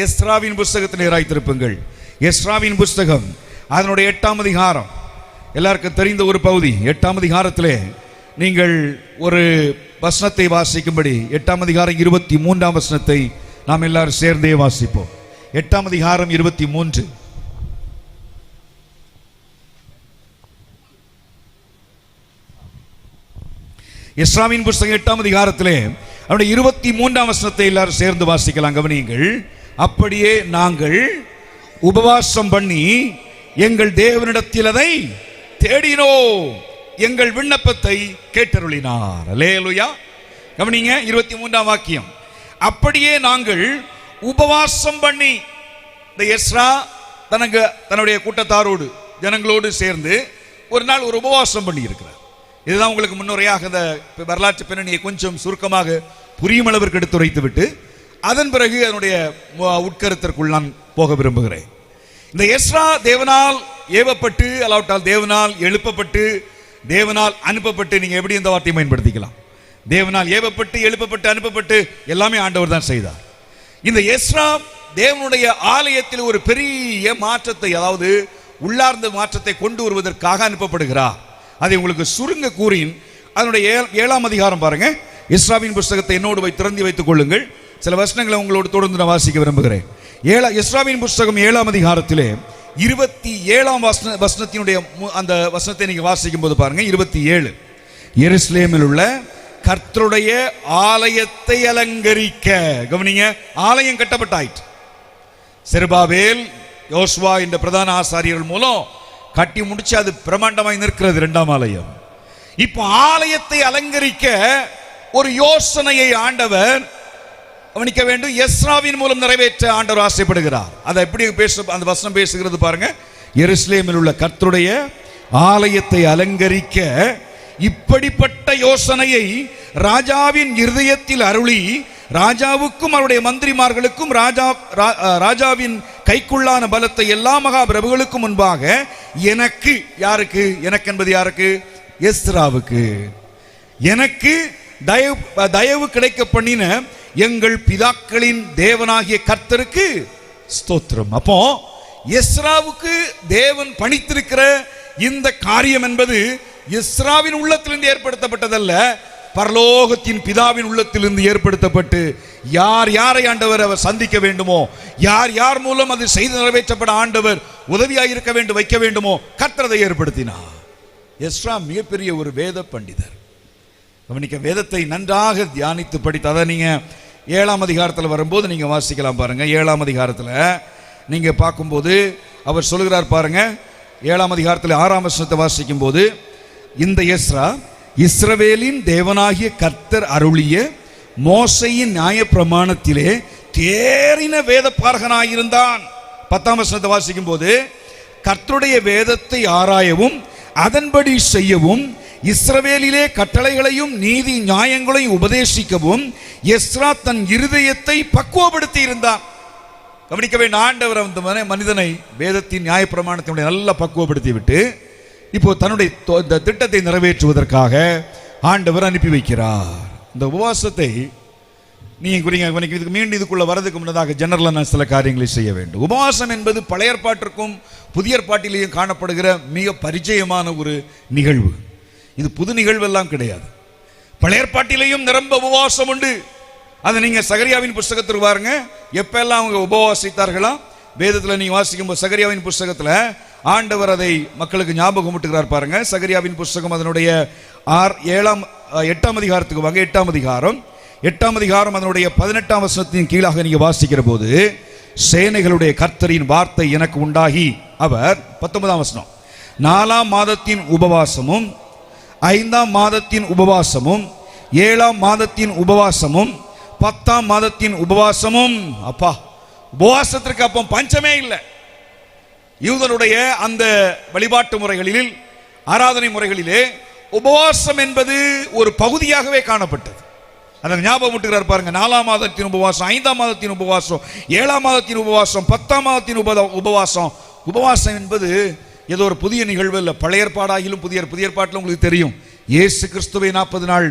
எஸ்ராவின் புஸ்தகத்தில் நேராய் திருப்புங்கள். எஸ்ராவின் புஸ்தகம் அதனுடைய 8ஆம் அதிகாரம், எல்லாருக்கும் தெரிந்த ஒரு பகுதி. 8ஆம் அதிகாரத்திலே நீங்கள் ஒரு வசனத்தை வாசிக்கும்படி 8ஆம் அதிகாரம் 23ஆம் வசனத்தை நாம் எல்லாரும் சேர்ந்தே வாசிப்போம். 8ஆம் அதிகாரம் 23. எஸ்ராவின் புஸ்தகம் 8ஆம் அதிகாரத்திலே அவருடைய 23ஆம் வசனத்தை எல்லாரும் சேர்ந்து வாசிக்கலாம். கவனியுங்கள். அப்படியே நாங்கள் உபவாசம் பண்ணி எங்கள் தேவனிடத்தில் அதை தேடினோம், எங்கள் விண்ணப்பத்தை கேட்டருளினார். அல்லேலூயா. கவனிங்க 23ஆம் வாக்கியம். அப்படியே நாங்கள் உபவாசம் பண்ணி, இந்த எஸ்ரா தன்னுடைய கூட்டத்தாரோடு ஜனங்களோடு சேர்ந்து ஒரு நாள் ஒரு உபவாசம் பண்ணி இருக்கிறார். இதுதான் உங்களுக்கு முன்னுரையாக இந்த வரலாற்று பின்னணியை கொஞ்சம் சுருக்கமாக புரியும் அளவிற்கு எடுத்துரைத்து விட்டு அதன் பிறகு அதனுடைய உட்கருத்திற்குள் நான் போக விரும்புகிறேன். இந்த எஸ்ரா தேவனால் ஏவப்பட்டு, அல்லாவிட்டால் தேவனால் எழுப்பப்பட்டு, தேவனால் அனுப்பப்பட்டு, நீங்க எப்படி இந்த வார்த்தையை பயன்படுத்திக்கலாம். தேவனால் ஏவப்பட்டு, எழுப்பப்பட்டு, அனுப்பப்பட்டு எல்லாமே ஆண்டவர் தான் செய்தார். இந்த எஸ்ரா தேவனுடைய ஆலயத்தில் ஒரு பெரிய மாற்றத்தை, அதாவது உள்ளார்ந்த மாற்றத்தை கொண்டு வருவதற்காக அனுப்பப்படுகிறார். அதை உங்களுக்கு சுருங்க கூறின் அதனுடைய 7ஆம் அதிகாரம் பாருங்க. எஸ்ராவின் புஸ்தகத்தை என்னோடு திறந்து வைத்துக் கொள்ளுங்கள். சில வசனங்களை உங்களோடு தொடர்ந்து நான் வாசிக்க விரும்புகிறேன். எஸ்ராவின் புஸ்தகம் 7ஆம் அதிகாரத்திலே 27ஆம் வசனத்தினுடைய அந்த வசனத்தை நீங்க வாசிக்கும் போது பாருங்க. 27. எருசலேமில் உள்ள கர்த்தருடைய ஆலயத்தை அலங்கரிக்க, கவனிங்க, ஆலயம் கட்டப்பட்டாயிற்று. செருபாபேல், யோசுவா என்ற பிரதான ஆசாரியர்கள் மூலம் கட்டி முடிச்சு அது பிரமாண்டமாய் நிற்கிறது 2ஆம் ஆலயம். இப்போ ஆலயத்தை அலங்கரிக்க ஒரு யோசனையை ஆண்டவர் கவனிக்க வேண்டும். எஸ்ராவின் மூலம் நிறைவேற்ற ஆண்டவர் ஆசைப்படுகிறார். அதை எப்படி அந்த வசனம் பேசுகிறது பாருங்க. எருசலேமில் உள்ள கர்த்தருடைய ஆலயத்தை அலங்கரிக்க இப்படிப்பட்ட யோசனையை ராஜாவின் இருதயத்தில் அருளி, ராஜாவுக்கும் அவருடைய மந்திரிமார்களுக்கும் ராஜாவின் கைக்குள்ளான பலத்தை எல்லா மகா பிரபுகளுக்கும் முன்பாக எனக்கு, யாருக்கு? எனக்கு என்பது யாருக்கு? எஸ்ராவுக்கு. எனக்கு தயவு கிடைக்க பண்ணின எங்கள் பிதாக்களின் தேவனாகிய கர்த்தருக்கு ஸ்தோத்திரம். அப்போ எஸ்ராவுக்கு தேவன் பணித்திருக்கிற இந்த காரியம் என்பது எஸ்ராவின் உள்ளத்திலிருந்து ஏற்படுத்தப்பட்டதல்ல, பரலோகத்தின் பிதாவின் உள்ளத்திலிருந்து ஏற்படுத்தப்பட்டு, யார் யாரை ஆண்டவர் அவர் சந்திக்க வேண்டுமோ, யார் யார் மூலம் அது செய்து நிறைவேற்றப்பட ஆண்டவர் உதவியாயிருக்க வேண்டும், வைக்க வேண்டுமோ, கர்த்தரை ஏற்படுத்தினார். எஸ்ரா மிகப்பெரிய ஒரு வேத பண்டிதர். கவனிக்க, வேதத்தை நன்றாக தியானித்து படித்து, அதை நீங்க 7ஆம் அதிகாரத்தில் வரும்போது நீங்க வாசிக்கலாம் பாருங்க. 7ஆம் அதிகாரத்தில் நீங்க பார்க்கும்போது அவர் சொல்லுகிறார் பாருங்க. 7ஆம் அதிகாரத்தில் 6ஆம் வசனத்தை வாசிக்கும் போது, இந்த எஸ்ரா இஸ்ரவேலின் தேவனாகிய கர்த்தர் அருளிய மோசையின் நியாய பிரமாணத்திலே தேறின வேத பாரகனாயிருந்தான். 10ஆம் வசனத்தை வாசிக்கும் போது, கர்த்தருடைய வேதத்தை ஆராயவும் அதன்படி செய்யவும் இஸ்ரவேலிலே கட்டளைகளையும் நீதி நியாயங்களையும் உபதேசிக்கவும் எஸ்ரா தன் இருதயத்தை பக்குவப்படுத்தி இருந்தான். கவனிக்க வேண்டும், ஆண்டவர் அந்த மனிதனை வேதத்தின் நியாய பிரமாணத்தினுடைய நல்லா பக்குவப்படுத்தி விட்டு இப்போ தன்னுடைய திட்டத்தை நிறைவேற்றுவதற்காக ஆண்டவர் அனுப்பி வைக்கிறார். இந்த உபவாசத்தை நீங்க மீண்டும் இதுக்குள்ள வரதுக்கு முன்னதாக ஜெனரலாக நான் சில காரியங்களை செய்ய வேண்டும். உபவாசம் என்பது பழைய ஏற்பாட்டிற்கும் புதிய ஏற்பாட்டிலேயும் காணப்படுகிற மிக பரிச்சயமான ஒரு நிகழ்வு. இது புது நிகழ்வு எல்லாம் கிடையாது. பழைய ஏற்பாட்டிலேயும் நிரம்ப உபவாசம் உண்டு. அதை நீங்க சகரியாவின் புஸ்தகத்தில் பாருங்க. எப்பெல்லாம் அவங்க உபவாசித்தார்களா, வேதத்தில் நீங்க வாசிக்கும் போது சகரியாவின் புஸ்தகத்தில் ஆண்டவர் அதை மக்களுக்கு ஞாபகம் ஊட்டுகிறார் பாருங்க. சகரியாவின் புஸ்தகம் அதனுடைய 8ஆம் அதிகாரத்துக்கு வாங்க. 8ஆம் அதிகாரம் அதனுடைய 18ஆம் வசனத்தின் கீழாக நீங்க வாசிக்கிற போது, சேனைகளுடைய கர்த்தரின் வார்த்தை எனக்கு உண்டாகி, அவர் 19ஆம் வசனம், 4ஆம் மாதத்தின் உபவாசமும் 5ஆம் மாதத்தின் உபவாசமும் 7ஆம் மாதத்தின் உபவாசமும் 10ஆம் மாதத்தின் உபவாசமும். அப்பா, உபவாசத்திற்கு அப்போ பஞ்சமே இல்லை. யூதனுடைய அந்த வழிபாட்டு முறைகளில், ஆராதனை முறைகளிலே உபவாசம் என்பது ஒரு பகுதியாகவே காணப்பட்டது. அதை ஞாபகம் விட்டுகிறார் பாருங்க. 4ஆம் மாதத்தின் உபவாசம், 5ஆம் மாதத்தின் உபவாசம், 7ஆம் மாதத்தின் உபவாசம், 10ஆம் மாதத்தின் உபவாசம். உபவாசம் என்பது ஏதோ ஒரு புதிய நிகழ்வு இல்லை. பழைய ஏற்பாடாகிலும் புதிய ஏற்பாட்டில் உங்களுக்கு தெரியும், இயேசு கிறிஸ்துவை 40 நாள்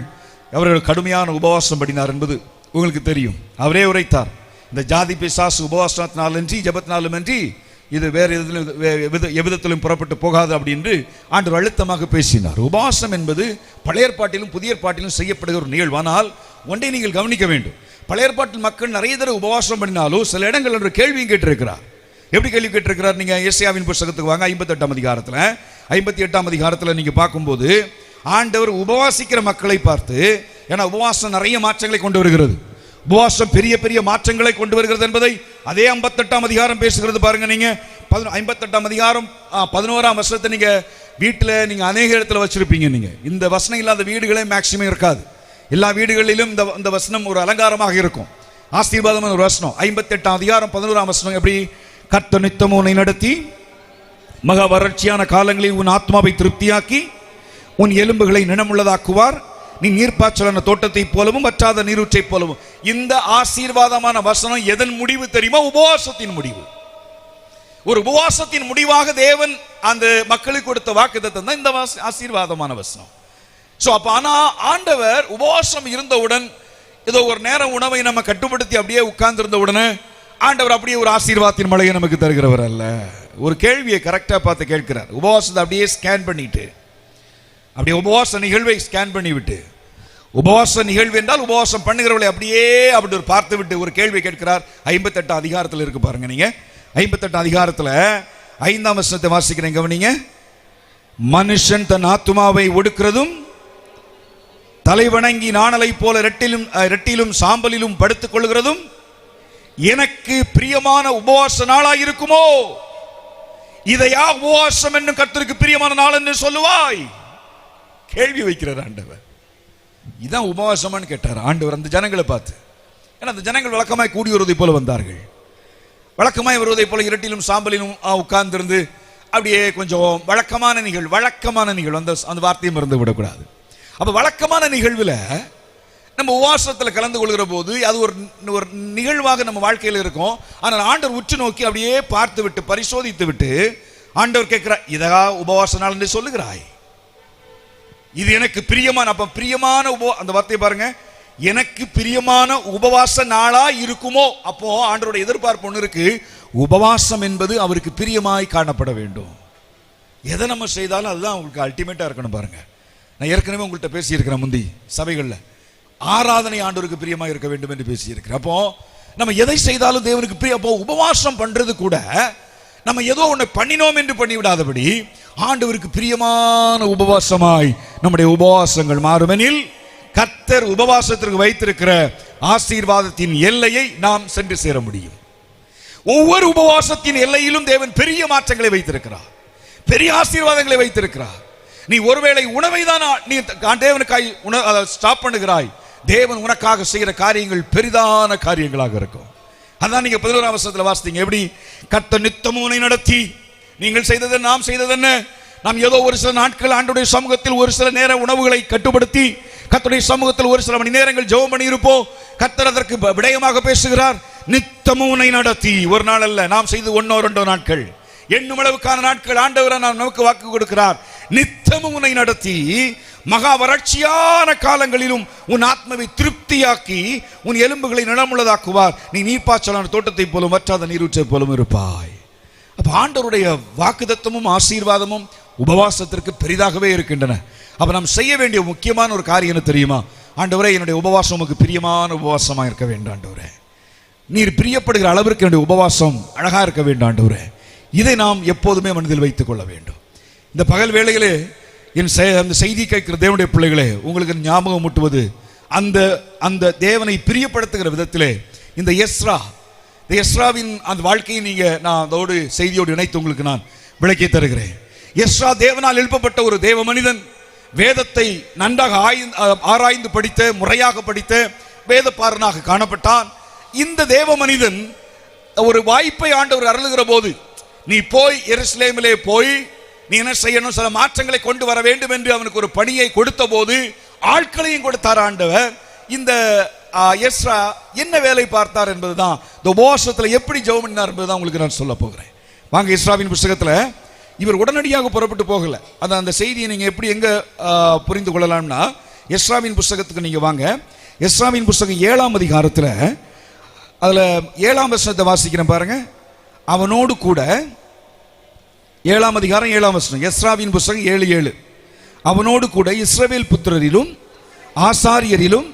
அவர்கள் கடுமையான உபவாசம் பண்ணினார் என்பது உங்களுக்கு தெரியும். அவரே உரைத்தார், இந்த ஜாதி பிசாசு உபவாசத்தினாலன்றி ஜெபத்தினாலுமன்றி இது வேறு எவ்விதத்திலும் புறப்பட்டு போகாது அப்படின்னு ஆண்டவர் அழுத்தமாக பேசினார். உபவாசம் என்பது பழைய ஏற்பாட்டிலும் புதிய ஏற்பாட்டிலும் செய்யப்படுகிற ஒரு நிகழ்வு. ஆனால் ஒன்றை நீங்கள் கவனிக்க வேண்டும். பழைய ஏற்பாட்டில் மக்கள் நிறைய தடவை உபவாசம் பண்ணினாலும் சில இடங்கள் என்று கேள்வியும் கேட்டிருக்கிறார். எப்படி கேள்வி கேட்டிருக்கிறார்? நீங்கள் ஏசாயாவின் புத்தகத்துக்கு வாங்க, 58ஆம் அதிகாரத்தில் 58ஆம் அதிகாரத்தில் நீங்கள் பார்க்கும்போது ஆண்டவர் உபவாசிக்கிற மக்களை பார்த்து, ஏன்னா உபவாசம் நிறைய மாற்றங்களை கொண்டு வருகிறது, உபவாசம் பெரிய பெரிய மாற்றங்களை கொண்டு வருகிறது என்பதை அதே 58ஆம் அதிகாரம் பேசுகிறது. பாருங்க, நீங்க 58ஆம் அதிகாரம் 11ஆம் வசனத்தை நீங்க வீட்டில் நீங்க அநேக இடத்துல வச்சிருப்பீங்க. நீங்க இந்த வசனம் இல்லாத வீடுகளே மேக்சிமம் இருக்காது. எல்லா வீடுகளிலும் இந்த வசனம் ஒரு அலங்காரமாக இருக்கும், ஆசீர்வாதமான ஒரு வசனம். 58ஆம் அதிகாரம் 11ஆம் வசனம் எப்படி? கர்த்தர் நித்தமும் உன்னை நடத்தி மகா வறட்சியான காலங்களில் உன் ஆத்மாவை திருப்தியாக்கி உன் எலும்புகளை நினமுள்ளதாக்குவார், நீ நீர்ப்பாய்ச்சலான தோட்டத்தை போலவும் வற்றாத நீரூற்றை போலவும். இந்த ஆசீர்வாதமான வசனம் எதன் முடிவு தெரியுமா? உபவாசத்தின் முடிவு. ஒரு உபவாசத்தின் முடிவாக தேவன் அந்த மக்களுக்கு கொடுத்த வாக்குத்தத்தம் தான் இந்த ஆசீர்வாதமான வசனம். சோ அப்ப ஆனா ஆண்டவர் உபவாசம் இருந்தவுடன் ஏதோ ஒரு நேரம் உணவை நம்ம கட்டுப்படுத்தி அப்படியே உட்கார்ந்து இருந்த உடனே ஆண்டவர் அப்படியே ஒரு ஆசீர்வாதத்தின் மழையை நமக்கு தருகிறவர் அல்ல. ஒரு கேள்வியை கரெக்டா பார்த்து கேட்கிறார். உபவாசத்தை அப்படியே ஸ்கேன் பண்ணிட்டு, அப்படியே உபவாச நிகழ்வை ஸ்கேன் பண்ணி விட்டு, உபவாச நிகழ்வு என்றால் உபவாசம் பண்ணுகிறவர்களை அப்படியே அப்படி ஒரு பார்த்து விட்டு ஒரு கேள்வி கேட்கிறார். 58ஆம் அதிகாரத்தில் இருக்கு பாருங்க. நீங்க 58ஆம் அதிகாரத்தில் 5ஆம் வசனத்தை வாசிக்கிறேன், கவனிங்க. மனுஷன் தன் ஆத்துமாவை ஒடுக்கிறதும் தலைவணங்கி நாணலை போல ரெட்டிலும் சாம்பலிலும் படுத்துக் கொள்கிறதும் எனக்கு பிரியமான உபவாச நாளாய் இருக்குமோ? இதையா உபவாசம் என்னும் கர்த்தருக்கு பிரியமான நாள் என்று சொல்லுவாய்? கேள்வி வைக்கிறார் ஆண்டவர். இதான் உபவாசமான்னு கேட்டார் ஆண்டவர் அந்த ஜனங்களை பார்த்து. ஏன்னா அந்த ஜனங்கள் வழக்கமாய் கூடி வருவதை போல வந்தார்கள். வழக்கமாய் வருவதை போல இரட்டிலும் சாம்பலிலும் உட்கார்ந்திருந்து அப்படியே கொஞ்சம் வழக்கமான நிகழ்வு அந்த வார்த்தையும் மறந்து விடக்கூடாது. அப்ப வழக்கமான நிகழ்வுல நம்ம உபவாசத்தில் கலந்து கொள்கிற போது அது ஒரு நிகழ்வாக நம்ம வாழ்க்கையில் இருக்கும். ஆனால் ஆண்டவர் உற்று நோக்கி அப்படியே பார்த்து விட்டு பரிசோதித்து விட்டு ஆண்டவர் கேட்கிறார், இதா உபவாச நாள் என்று சொல்லுகிறாய்? இது எனக்கு பிரியமான, அப்ப பிரியமான அந்த வார்த்தையை பாருங்க, எனக்கு பிரியமான உபவாச நாளா இருக்குமோ? அப்போ ஆண்டவருடைய எதிர்பார்ப்பு ஒன்று இருக்கு, உபவாசம் என்பது அவருக்கு பிரியமாய் காணப்பட வேண்டும். எதை நம்ம செய்தாலும் அதுதான் உங்களுக்கு அல்டிமேட்டா இருக்கணும். பாருங்க, நான் ஏற்கனவே உங்கள்கிட்ட பேசியிருக்கிறேன் முந்தி சபைகளில், ஆராதனை ஆண்டவருக்கு பிரியமாக இருக்க வேண்டும் என்று பேசியிருக்கிறேன். அப்போ நம்ம எதை செய்தாலும் தேவனுக்கு பிரியம். அப்போ உபவாசம் பண்றது கூட நம்ம ஏதோ ஒன்று பண்ணினோம் என்று பண்ணிவிடாதபடி ஆண்டவருக்கு பிரியமான உபவாசமாய் நம்முடைய உபவாசங்கள் மாறுமெனில் கர்த்தர் உபவாசத்திற்கு வைத்திருக்கிற ஆசீர்வாதத்தின் எல்லையை நாம் சென்று சேர முடியும். ஒவ்வொரு உபவாசத்தின் எல்லையிலும் தேவன் பெரிய மாற்றங்களை வைத்திருக்கிறார், பெரிய ஆசீர்வாதங்களை வைத்திருக்கிறார். நீ ஒருவேளை உணவை தான் நீ தேவனுக்காய் ஸ்டாப் பண்ணுகிறாய், தேவன் உனக்காக செய்கிற காரியங்கள் பெரிதான காரியங்களாக இருக்கும். அதான் நீங்க 11ஆம் வசனத்தில் வாசித்தீங்க. எப்படி? கர்த்தர் நித்தமும் உன்னை நடத்தி, நீங்கள் செய்தது நாம் செய்ததென்ன? நாம் ஏதோ ஒரு சில நாட்கள் ஆண்டவருடைய சமூகத்தில் ஒரு சில நேர உணவுகளை கட்டுப்படுத்தி கர்த்தருடைய சமூகத்தில் ஒரு சில மணி நேரங்கள் ஜெபம் பண்ணி இருப்போம். கர்த்தர் அதற்கு விடயமாக பேசுகிறார், நித்தமும் உன்னை நடத்தி. ஒரு நாள் அல்ல, நாம் செய்து 1-2 நாட்கள், எண்ணும் அளவுக்கான நாட்கள் ஆண்டவர் நமக்கு வாக்கு கொடுக்கிறார். நித்தமும் உன்னை நடத்தி மகா வறட்சியான காலங்களிலும் உன் ஆத்மாவை திருப்தியாக்கி உன் எலும்புகளை நிலமுள்ளதாக்குவார், நீ நீர்ப்பாய்ச்சலான தோட்டத்தை போலும் வற்றாத நீரூற்றை போலும் இருப்பாய். அப்ப ஆண்டவருடைய வாக்குத்தத்தமும் ஆசீர்வாதமும் உபவாசத்திற்கு பெரிதாகவே இருக்கின்றன. அப்ப நாம் செய்ய வேண்டிய முக்கியமான ஒரு காரியம் என்ன தெரியுமா? ஆண்டவரே, என்னுடைய உபவாசம் உமக்கு பிரியமான உபவாசமா இருக்க வேண்டும் ஆண்டவரே. நீர் பிரியப்படுகிற அளவிற்கு என்னுடைய உபவாசம் அழகா இருக்க வேண்டும் ஆண்டவரே. இதை நாம் எப்போதுமே மனதில் வைத்துக் கொள்ள வேண்டும். இந்த பகல் வேளையிலே அந்த செய்தி கேட்கிற தேவனுடைய பிள்ளைகளே, உங்களுக்கு ஞாபகம் ஊட்டுவது அந்த தேவனை பிரியப்படுத்துகிற விதத்திலே இந்த எஸ்ராவின் அந்த வாழ்க்கையை நான் அதோடு செய்தியோடு இணைத்து உங்களுக்கு நான் விளக்கி தருகிறேன். எஸ்ரா தேவனால் எழுப்பப்பட்ட ஒரு தேவ மனிதன், வேதத்தை நன்றாக ஆராய்ந்து படித்த, முறையாக படித்த வேதப்பாரனாக காணப்பட்டான். இந்த தேவ மனிதன் ஒரு வாய்ப்பை ஆண்டவர் அருளுகிற போது, நீ போய் எருசலேமிலே போய் நீ என்ன செய்யணும், சில மாற்றங்களை கொண்டு வர வேண்டும் என்று அவனுக்கு ஒரு பணியை கொடுத்த போது ஆட்களையும் கொடுத்தார் ஆண்டவர். இந்த எஸ்ரா என்ன வேலை பார்த்தார் என்பதுதான், இந்த உபவாசத்தில் எப்படி ஜெபம் பண்ணினார் என்பதுதான் உங்களுக்கு நான் சொல்ல போகிறேன். வாங்க, எஸ்ராவின் புத்தகத்தில் இவர் உடனடியாக புறப்பட்டு போகல. அந்த செய்தியை நீங்க எப்படி எங்க புரிந்து கொள்ளலாம்னா, எஸ்ராவின் புத்தகத்துக்கு நீங்க வாங்க. எஸ்ராவின் புத்தகம் 7ஆம் அதிகாரத்தில் அதுல 7ஆம் வசனத்தை வாசிக்கிறேன் பாருங்க. அவனோடு கூட 7ஆம் அதிகாரம் 7ஆம் வசனம், எஸ்ராவின் புஸ்தகம் 7:7. அவனோடு கூட இஸ்ரவேல் புத்திரரிலும் ஆசாரியரிலும்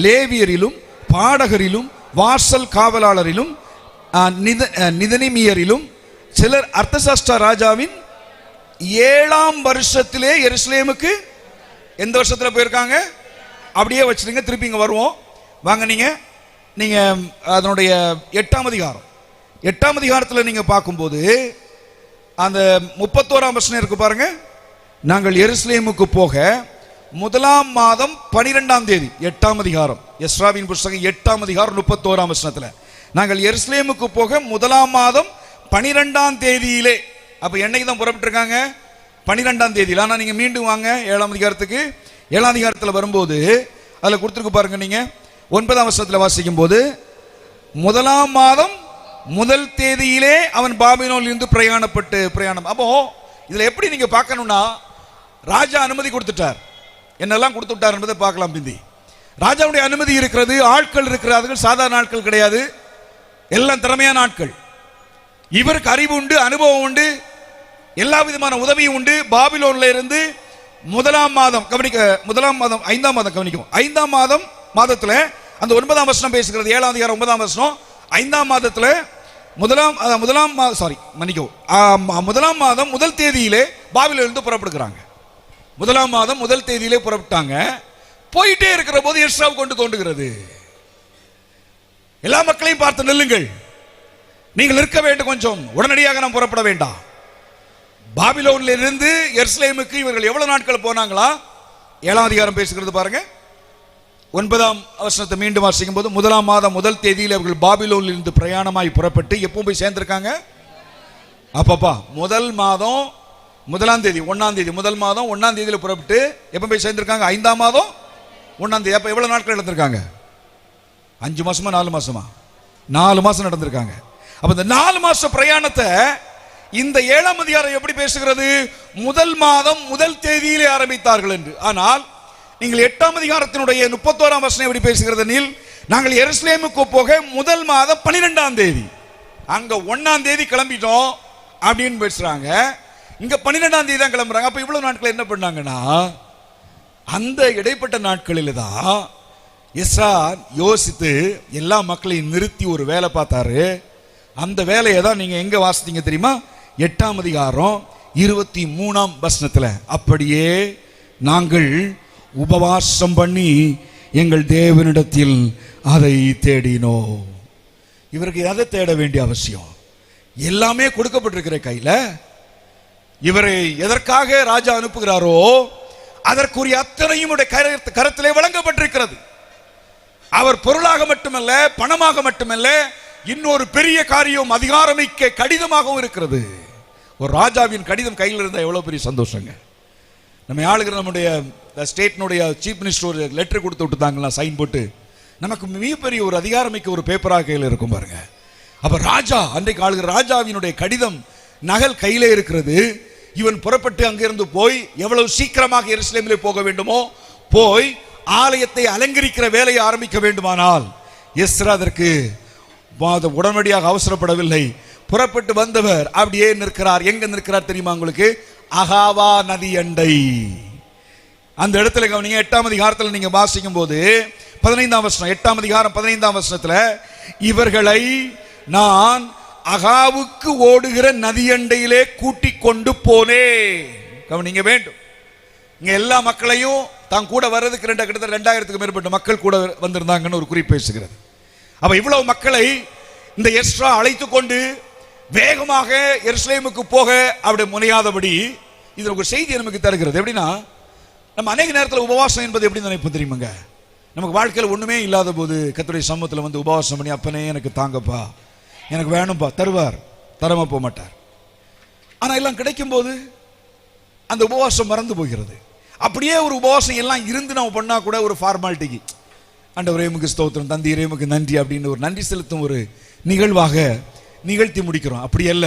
லேவியரிலும் பாடகரிலும் வாசல் காவலாளரிலும் நிதனிமியரிலும் சிலர் அர்த்தசாஸ்டா ராஜாவின் 7ஆம் வருஷத்திலே எருசலேமுக்கு எந்த வருஷத்துல போயிருக்காங்க? அப்படியே வச்சிருங்க, திருப்பி இங்க வருவோம் வாங்க. நீங்க அதனுடைய 8ஆம் அதிகாரம் 8ஆம் அதிகாரத்தில் நீங்க பார்க்கும்போது அந்த 31ஆம் வசனம் இருக்கு பாருங்க. நாங்கள் எருசலேமுக்கு போக 1ஆம் மாதம் 12ஆம் தேதி, 8ஆம் அதிகாரம் எஸ்ராவின் புஸ்தகம் 8ஆம் அதிகாரம் 31ஆம் வசனத்துல, நாங்கள் எருசலேமுக்கு போக 1ஆம் மாதம் 12ஆம் தேதியிலே. அப்ப என்னைக்கு தான் புறப்பட்டிருக்காங்க? 12ஆம் தேதியில். ஆனா நீங்க மீண்டும் வாங்க 7ஆம் அதிகாரத்துக்கு. 7ஆம் அதிகாரத்தில் வரும்போது அதுல கொடுத்துருக்கு பாருங்க. நீங்க 9ஆம் வசனத்துல வாசிக்கும் போது 1ஆம் மாதம் 1 தேதியிலே அவன் பாபிலோனில் இருந்து பிரயாணம். அப்போ இதுல எப்படி நீங்க பார்க்கணும்னா, ராஜா அனுமதி கொடுத்துட்டார், என்னெல்லாம் கொடுத்து விட்டார் என்பதை பார்க்கலாம். பிந்தி ராஜாவுடைய அனுமதி இருக்கிறது, ஆட்கள் இருக்கிறார்கள், சாதாரண ஆட்கள் கிடையாது, எல்லாம் திறமையான ஆட்கள். இவருக்கு அறிவு உண்டு, அனுபவம் உண்டு, எல்லா விதமான உதவியும் உண்டு. பாபிலோன்ல இருந்து 1ஆம் மாதம் கவனிக்க, 1ஆம் மாதம் 5ஆம் மாதம் கவனிக்கும். 5ஆம் மாதத்துல அந்த 9ஆம் வசனம் பேசுகிறது. 7ஆம் அதிகாரம் 9ஆம் வசனம். 5ஆம் மாதத்துல 1ஆம் மாதம் 1 தேதியிலே பாபிலோனில் இருந்து புறப்படுகிறாங்க. 1ஆம் மாதம் 1 தேதியிலே புறப்பட்டாங்க. போயிட்டே இருக்கிற போது எஸ்ராவுக்கு கொண்டு தோன்றுகிறது, எல்லா மக்களையும் பார்த்து நில்லுங்கள், நீங்கள் இருக்க வேண்டும், கொஞ்சம் உடனடியாக நாம் புறப்பட வேண்டாம். பாபிலோனில் இருந்து எருசலேமுக்கு இவர்கள் எவ்வளவு நாட்கள் போனாங்களா? 7ஆம் அதிகாரம் பேசுகிறது பாருங்க. 9ஆம் வசனத்தை மீண்டும் வாசிக்கும் போது 1ஆம் மாதம் 1 தேதியில் அவர்கள் பாபிலோனில் இருந்து பிரயாணமாய் புறப்பட்டு எப்போ போய் சேர்ந்திருக்காங்க? அப்பப்பா 1 மாதம் 1ஆம் தேதி 1ஆம் தேதி 1 மாதம் 1ஆம் தேதியில் புறப்பட்டு எப்போ போய் சேர்ந்திருக்காங்க? 5ஆம் மாதம் 1ஆம் தேதி. அப்ப எவ்வளவு நாட்கள் நடந்திருக்காங்க? 5 மாசமா 4 மாசமா? 4 மாசம் நடந்திருக்காங்க. அப்ப இந்த 4 மாச பிரயாணத்தை இந்த 7ஆம் அதிகாரம் எப்படி பேசுகிறது? 1 மாதம் 1 தேதியிலே ஆரம்பித்தார்கள் என்று. ஆனால் நீங்கள் 8ஆம் அதிகாரத்தினுடைய 31ஆம் வசனம் எப்படி பேசுகிறது? நாங்கள் எருசலேமுக்கு போக 1 மாதம் 12ஆம் தேதி, அங்க 1ஆம் தேதி கிளம்பிட்டோம் அப்படின்னு பேசுறாங்க. இங்க 12ஆம் தேதி தான் கிளம்புறாங்க. அப்ப இவ்வளவு நாட்கள் என்ன பண்ணாங்கன்னா, அந்த இடைப்பட்ட நாட்களில் தான் எஸ்ரா யோசித்து எல்லா மக்களையும் நிறுத்தி ஒரு வேலை பார்த்தாரு. அந்த வேலையை தான் நீங்க எங்க வாசித்தீங்க தெரியுமா? 8ஆம் அதிகாரம் 23ஆம் வசனத்துல, அப்படியே நாங்கள் உபவாசம் பண்ணி எங்கள் தேவனிடத்தில் அதை தேடினோம். இவருக்கு எதை தேட வேண்டிய அவசியம்? எல்லாமே கொடுக்கப்பட்டிருக்கிற கையில. இவரை எதற்காக ராஜா அனுப்புகிறாரோ அதற்குரிய அத்தனையும் கரத்திலே வழங்கப்பட்டிருக்கிறது. அவர் பொருளாக மட்டுமல்ல, பணமாக மட்டுமல்ல, இன்னொரு பெரிய காரியம் அதிகாரமிக்க கடிதமாகவும் இருக்கிறது. ஒரு ராஜாவின் கடிதம் கையில் இருந்தால் எவ்வளவு பெரிய சந்தோஷங்க. நம்ம ஆளுகிற நம்முடைய ஸ்டேட்னுடைய சீஃப் மினிஸ்டர் ஒரு லெட்டர் கொடுத்து விட்டுட்டாங்களா, சைன் போட்டு, நமக்கு மிகப்பெரிய ஒரு அதிகாரமிக்க ஒரு பேப்பராக கையில் இருக்கும் பாருங்க. அப்ப ராஜா, அன்றைக்கு ஆளுகிற ராஜாவினுடைய கடிதம் நகல் கையிலே இருக்கிறது. இவன் புறப்பட்டு அங்கிருந்து போய் எவ்வளவு சீக்கிரமாக எருசலேமிலே போக வேண்டுமோ போய் ஆலயத்தை அலங்கரிக்கிற வேலையை ஆரம்பிக்க வேண்டுமானால் எஸ்ரா அதற்கு உடனடியாக அவசரப்படவில்லை. புறப்பட்டு வந்தவர் அப்படியே நிற்கிறார். எங்க நிற்கிறார் தெரியுமா உங்களுக்கு? அகாவா நதி அண்டை. அந்த இடத்துல கவனிங்க. 8ஆம் அதிகாரத்தில் நீங்க வாசிக்கும் போது 15ஆம் வசனம், 8ஆம் அதிகாரம் 15ஆம் வசனத்துல, இவர்களை நான் அகாவுக்கு ஓடுகிற நதியண்டையிலே கூட்டிக் கொண்டு போனேன். கவனிங்க வேண்டும். இங்க எல்லா மக்களையும் தான் கூட வர்றதுக்கு கிட்டத்தட்ட 2000க்கு மேற்பட்ட மக்கள் கூட வந்திருந்தாங்கன்னு ஒரு குறிப்பு பேசுகிறது. அப்ப இவ்வளவு மக்களை இந்த எஸ்ரா அழைத்து கொண்டு வேகமாக எருசலேமுக்கு போக அப்படி முனையாதபடி இது ஒரு செய்தி நமக்கு தருகிறது. எப்படின்னா, நம்ம அநேக நேரத்தில் உபவாசம் என்பது எப்படி நினைப்போம் தெரியுமாங்க? நமக்கு வாழ்க்கையில் ஒண்ணுமே இல்லாத போது கர்த்தருடைய சமூகத்தில் வந்து உபவாசம் பண்ணி, அப்பனே எனக்கு தாங்கப்பா, எனக்கு வேணும்பா, தருவார், தரமா போக மாட்டார். ஆனா எல்லாம் கிடைக்கும் போது அந்த உபவாசம் மறந்து போகிறது. அப்படியே ஒரு உபவாசம் எல்லாம் இருந்து நம்ம பண்ணா கூட ஒரு ஃபார்மாலிட்டிக்கு, ஆண்டவரே உமக்கு ஸ்தோத்திரம், தந்தையரே உமக்கு நன்றி அப்படின்னு ஒரு நன்றி செலுத்தும் ஒரு நிகழ்வாக நிகழ்த்தி முடிக்கிறோம். அப்படி அல்ல.